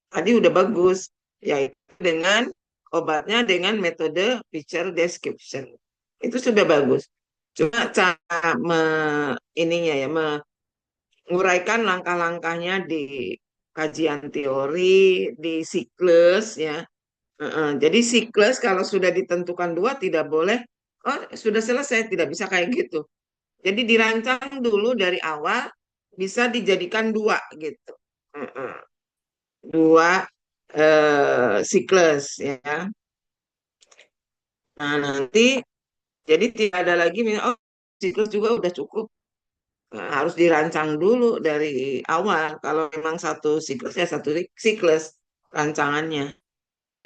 Tadi udah bagus, yaitu dengan obatnya dengan metode picture description. Itu sudah bagus. Cuma cara ininya ya, menguraikan langkah-langkahnya di kajian teori, di siklus ya. Jadi siklus kalau sudah ditentukan dua tidak boleh, oh sudah selesai, tidak bisa kayak gitu. Jadi dirancang dulu dari awal, bisa dijadikan dua gitu. Dua siklus ya. Nah nanti jadi tidak ada lagi, oh siklus juga udah cukup. Nah, harus dirancang dulu dari awal. Kalau memang satu siklus ya satu siklus rancangannya.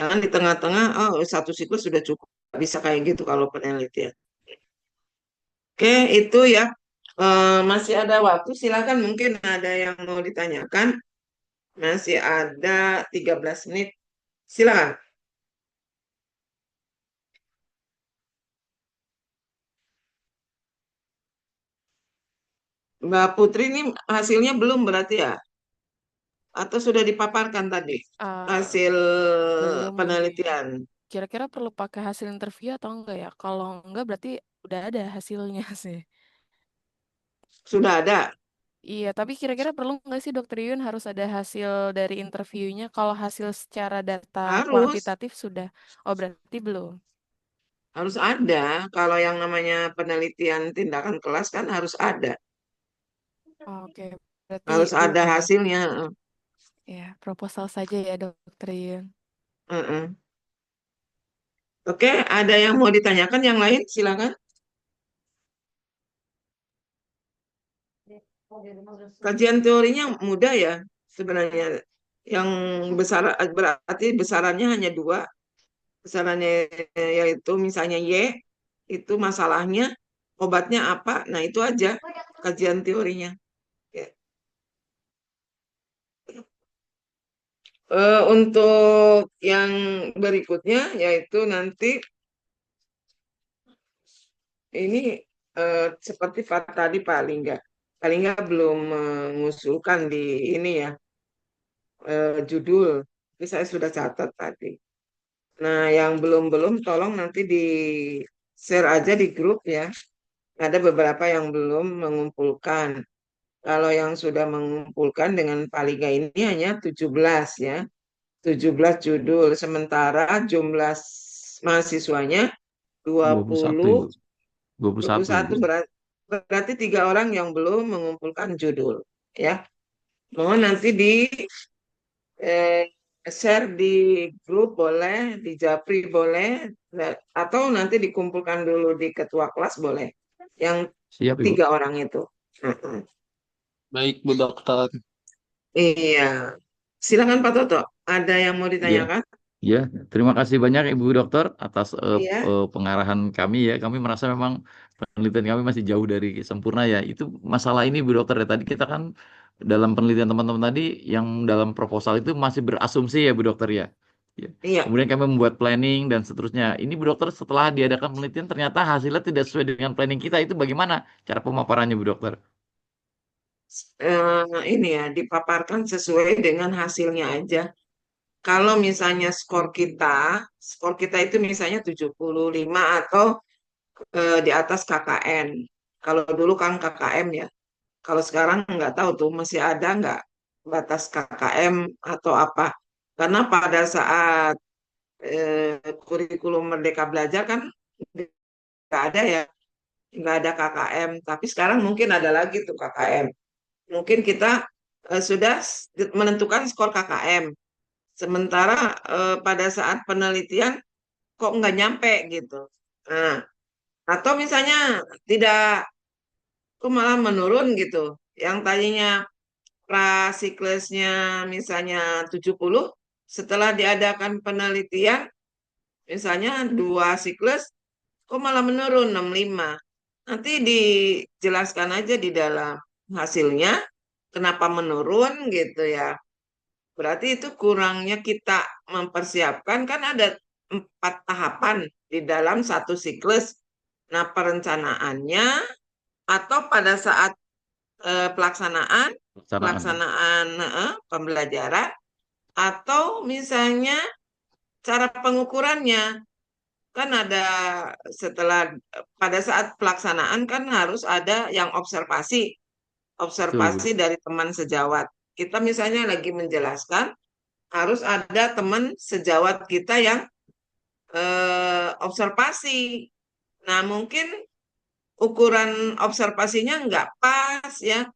Jangan di tengah-tengah, oh satu siklus sudah cukup. Nggak bisa kayak gitu kalau penelitian. Oke, itu ya. Masih ada waktu, silakan mungkin ada yang mau ditanyakan. Masih ada 13 menit. Silakan. Mbak Putri ini hasilnya belum berarti ya? Atau sudah dipaparkan tadi Eh, hasil belum nih. penelitian? Kira-kira perlu pakai hasil interview atau enggak ya? Kalau enggak berarti udah ada hasilnya sih. Sudah ada? Iya, tapi kira-kira perlu nggak sih Dokter Yun harus ada hasil dari interviewnya? Kalau hasil secara data Harus. kuantitatif sudah, oh berarti belum. Harus ada. Kalau yang namanya penelitian tindakan kelas kan harus ada. Oke, berarti Harus belum ada ya. hasilnya. Ya, proposal saja ya Dokter Yun. Heeh. Oke, ada yang mau ditanyakan yang lain? Silakan. Kajian teorinya mudah ya sebenarnya. Yang besar berarti besarannya hanya dua. Besarannya yaitu misalnya Y, itu masalahnya, obatnya apa. Nah itu aja kajian teorinya. Ya. Untuk yang berikutnya yaitu nanti ini seperti Pak tadi paling nggak belum mengusulkan di ini ya judul, tapi saya sudah catat tadi. Nah yang belum tolong nanti di share aja di grup ya. Ada beberapa yang belum mengumpulkan. Kalau yang sudah mengumpulkan dengan Paliga ini hanya 17 ya. 17 judul. Sementara jumlah mahasiswanya 21 20, Ibu. 21 21 Ibu. berarti 3 orang yang belum mengumpulkan judul. Ya, mohon nanti di eh, share di grup boleh, di Japri boleh, atau nanti dikumpulkan dulu di ketua kelas boleh. Yang Siap Ibu. 3 orang itu. Baik, Bu Dokter. Iya. Silakan Pak Toto. Ada yang mau Iya. ditanyakan? Ya, terima kasih banyak Ibu Dokter atas Iya. pengarahan kami ya. Kami merasa memang penelitian kami masih jauh dari sempurna ya. Itu masalah ini Bu Dokter ya. Tadi kita kan dalam penelitian teman-teman tadi yang dalam proposal itu masih berasumsi ya Bu Dokter ya. Ya. Iya. Kemudian kami membuat planning dan seterusnya. Ini Bu Dokter setelah diadakan penelitian ternyata hasilnya tidak sesuai dengan planning kita. Itu bagaimana cara pemaparannya Bu Dokter? ini ya dipaparkan sesuai dengan hasilnya aja. Kalau misalnya skor kita itu misalnya 75 atau di atas KKN. Kalau dulu kan KKM ya. Kalau sekarang nggak tahu tuh masih ada nggak batas KKM atau apa. Karena pada saat kurikulum Merdeka Belajar kan nggak ada ya, nggak ada KKM. Tapi sekarang mungkin ada lagi tuh KKM. Mungkin kita sudah menentukan skor KKM. Sementara pada saat penelitian kok nggak nyampe gitu. Nah, atau misalnya tidak, kok malah menurun gitu. Yang tadinya prasiklusnya misalnya 70, setelah diadakan penelitian, misalnya 2 siklus, kok malah menurun 65. Nanti dijelaskan aja di dalam hasilnya, kenapa menurun gitu ya. Berarti itu kurangnya kita mempersiapkan, kan ada 4 tahapan di dalam satu siklus. Nah, perencanaannya atau pada saat pelaksanaan, Pelaksanaan. pembelajaran, atau misalnya cara pengukurannya. Kan ada setelah pada saat pelaksanaan kan harus ada yang observasi, Betul. dari teman sejawat. Kita misalnya lagi menjelaskan, harus ada teman sejawat kita yang observasi. Nah, mungkin ukuran observasinya nggak pas ya.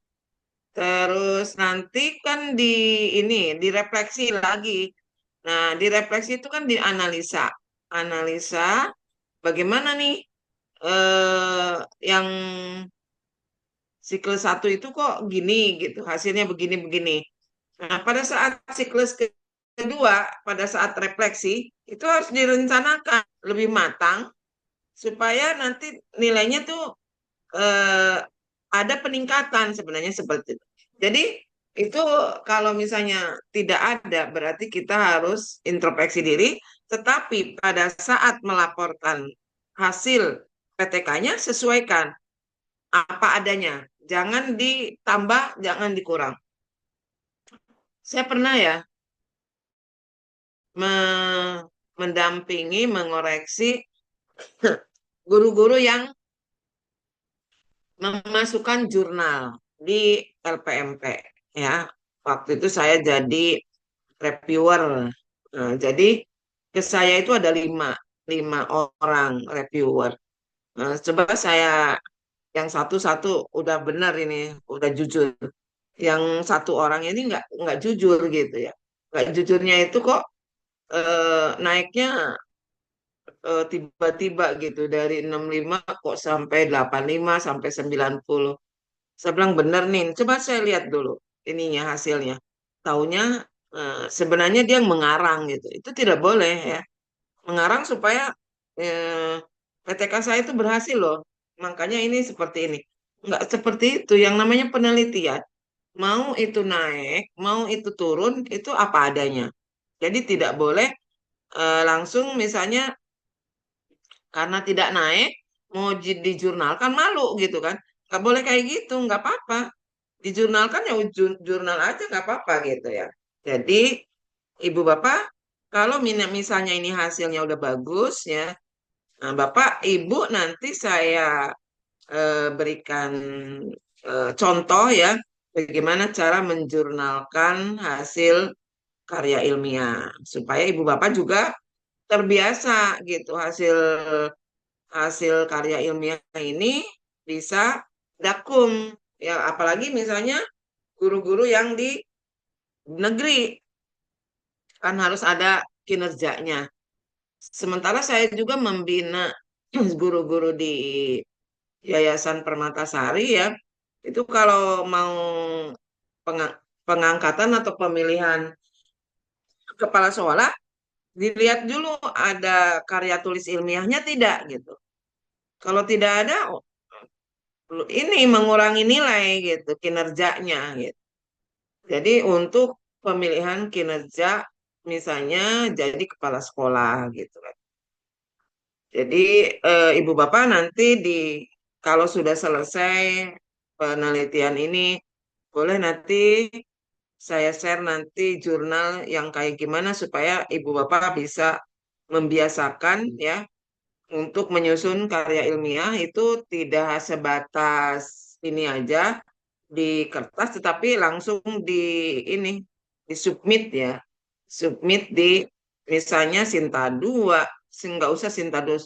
Terus nanti kan direfleksi lagi. Nah, direfleksi itu kan dianalisa. Analisa bagaimana nih yang siklus 1 itu kok gini gitu, hasilnya begini-begini. Nah, pada saat siklus kedua, pada saat refleksi, itu harus direncanakan lebih matang supaya nanti nilainya tuh eh, ada peningkatan sebenarnya seperti itu. Jadi itu kalau misalnya tidak ada, berarti kita harus introspeksi diri, tetapi pada saat melaporkan hasil PTK-nya sesuaikan apa adanya. Jangan ditambah, jangan dikurang. Saya pernah ya mendampingi, mengoreksi guru-guru yang memasukkan jurnal di LPMP ya. Waktu itu saya jadi reviewer. Nah, jadi ke saya itu ada lima orang reviewer. Nah, coba saya yang satu-satu udah benar ini, udah jujur. Yang satu orang ini nggak jujur gitu ya. Nggak jujurnya itu kok naiknya tiba-tiba gitu dari 65 kok sampai 85 sampai 90. Saya bilang bener nih, coba saya lihat dulu ininya hasilnya. Taunya sebenarnya dia mengarang gitu. Itu tidak boleh ya. Mengarang supaya eh, PTK saya itu berhasil loh. Makanya ini seperti ini. Nggak seperti itu. Yang namanya penelitian. Mau itu naik, mau itu turun, itu apa adanya. Jadi tidak boleh langsung misalnya karena tidak naik, mau dijurnalkan malu gitu kan. Nggak boleh kayak gitu, nggak apa-apa. Dijurnalkan ya jurnal aja nggak apa-apa gitu ya. Jadi Ibu Bapak, kalau misalnya ini hasilnya udah bagus ya, nah, Bapak Ibu nanti saya berikan contoh ya, bagaimana cara menjurnalkan hasil karya ilmiah supaya Ibu Bapak juga terbiasa gitu hasil hasil karya ilmiah ini bisa dakum ya, apalagi misalnya guru-guru yang di negeri kan harus ada kinerjanya. Sementara saya juga membina guru-guru di Yayasan Permatasari ya, itu kalau mau pengangkatan atau pemilihan kepala sekolah, dilihat dulu ada karya tulis ilmiahnya tidak gitu. Kalau tidak ada, ini mengurangi nilai gitu, kinerjanya gitu. Jadi untuk pemilihan kinerja misalnya jadi kepala sekolah gitu kan. Jadi Ibu Bapak nanti kalau sudah selesai penelitian ini, boleh nanti saya share nanti jurnal yang kayak gimana supaya ibu bapak bisa membiasakan ya untuk menyusun karya ilmiah itu tidak sebatas ini aja di kertas, tetapi langsung di ini disubmit ya, submit di misalnya Sinta 2, nggak usah Sinta 2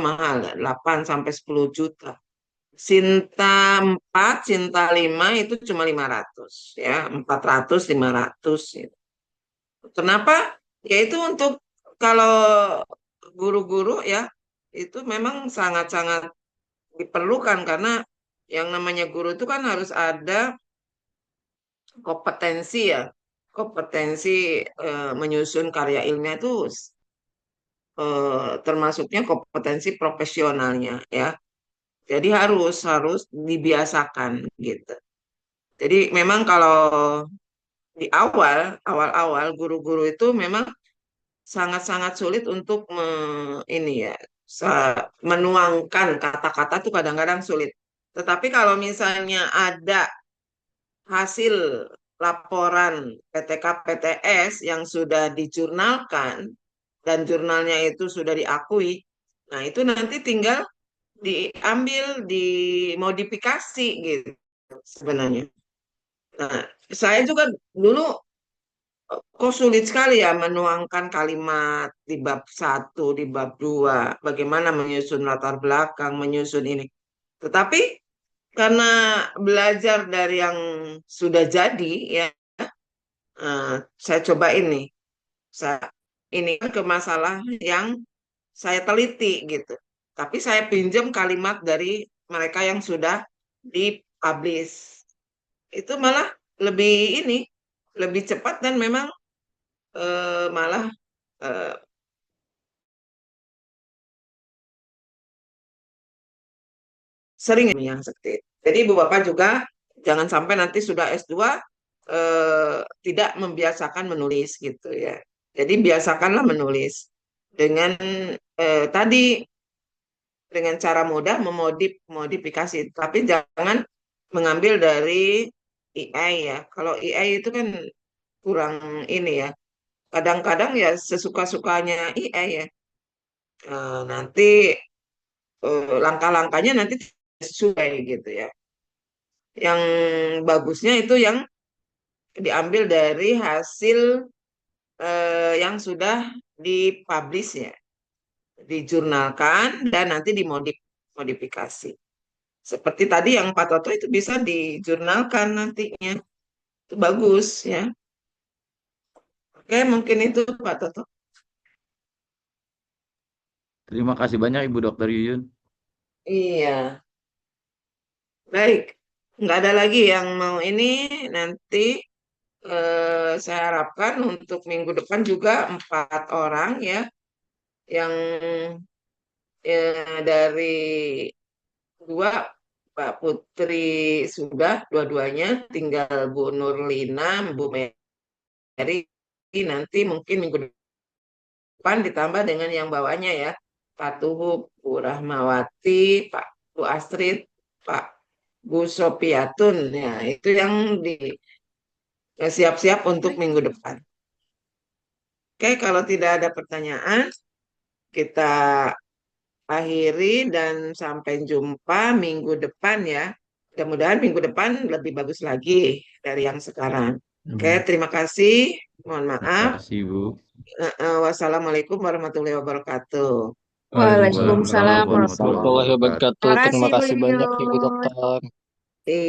mahal, 8 sampai 10 juta. Sinta 4, Sinta 5 itu cuma 500 ya, 400, 500 gitu. Kenapa? Ya itu untuk kalau guru-guru ya itu memang sangat-sangat diperlukan karena yang namanya guru itu kan harus ada kompetensi ya, kompetensi menyusun karya ilmiah itu termasuknya kompetensi profesionalnya ya. Jadi harus harus dibiasakan gitu. Jadi memang kalau di awal-awal guru-guru itu memang sangat-sangat sulit untuk ini ya menuangkan kata-kata tuh kadang-kadang sulit. Tetapi kalau misalnya ada hasil laporan PTK PTS yang sudah dijurnalkan dan jurnalnya itu sudah diakui, nah itu nanti tinggal diambil, dimodifikasi gitu sebenarnya. Nah, saya juga dulu kok sulit sekali ya menuangkan kalimat di bab 1, di bab 2, bagaimana menyusun latar belakang, menyusun ini. Tetapi karena belajar dari yang sudah jadi ya, saya coba ini. Saya ini ke masalah yang saya teliti gitu. Tapi saya pinjam kalimat dari mereka yang sudah dipublish. Itu malah lebih ini, lebih cepat dan memang malah eh, sering yang seperti itu. Jadi Ibu Bapak juga jangan sampai nanti sudah S2 tidak membiasakan menulis gitu ya. Jadi biasakanlah menulis dengan tadi dengan cara mudah memodifikasi, tapi jangan mengambil dari AI ya. Kalau AI itu kan kurang ini ya. Kadang-kadang ya sesuka-sukanya AI ya. Nanti langkah-langkahnya nanti sesuai gitu ya. Yang bagusnya itu yang diambil dari hasil yang sudah dipublish ya, dijurnalkan dan nanti dimodifikasi. Seperti tadi yang Pak Toto itu bisa dijurnalkan nantinya. Itu bagus ya. Oke, mungkin itu Pak Toto. Terima kasih banyak Ibu Dokter Yuyun. Iya, baik. Nggak ada lagi yang mau ini nanti saya harapkan untuk minggu depan juga 4 orang ya yang dari 2 Pak Putri sudah dua-duanya, tinggal Bu Nurlina, Bu Mary nanti mungkin minggu depan ditambah dengan yang bawahnya ya Pak Tuhub, Bu Rahmawati, Pak Bu Astrid, Pak Bu Sopiatun ya itu yang siap-siap untuk minggu depan. Oke, kalau tidak ada pertanyaan kita akhiri dan sampai jumpa minggu depan ya. Mudah-mudahan minggu depan lebih bagus lagi dari yang sekarang. Oke, terima kasih. Mohon Terima maaf. kasih Bu. Wassalamualaikum warahmatullahi wabarakatuh. Waalaikumsalam warahmatullahi Warahmatullahi wabarakatuh. wabarakatuh. Terima Terima kasih kasih banyak Ibu beliau. Dokter.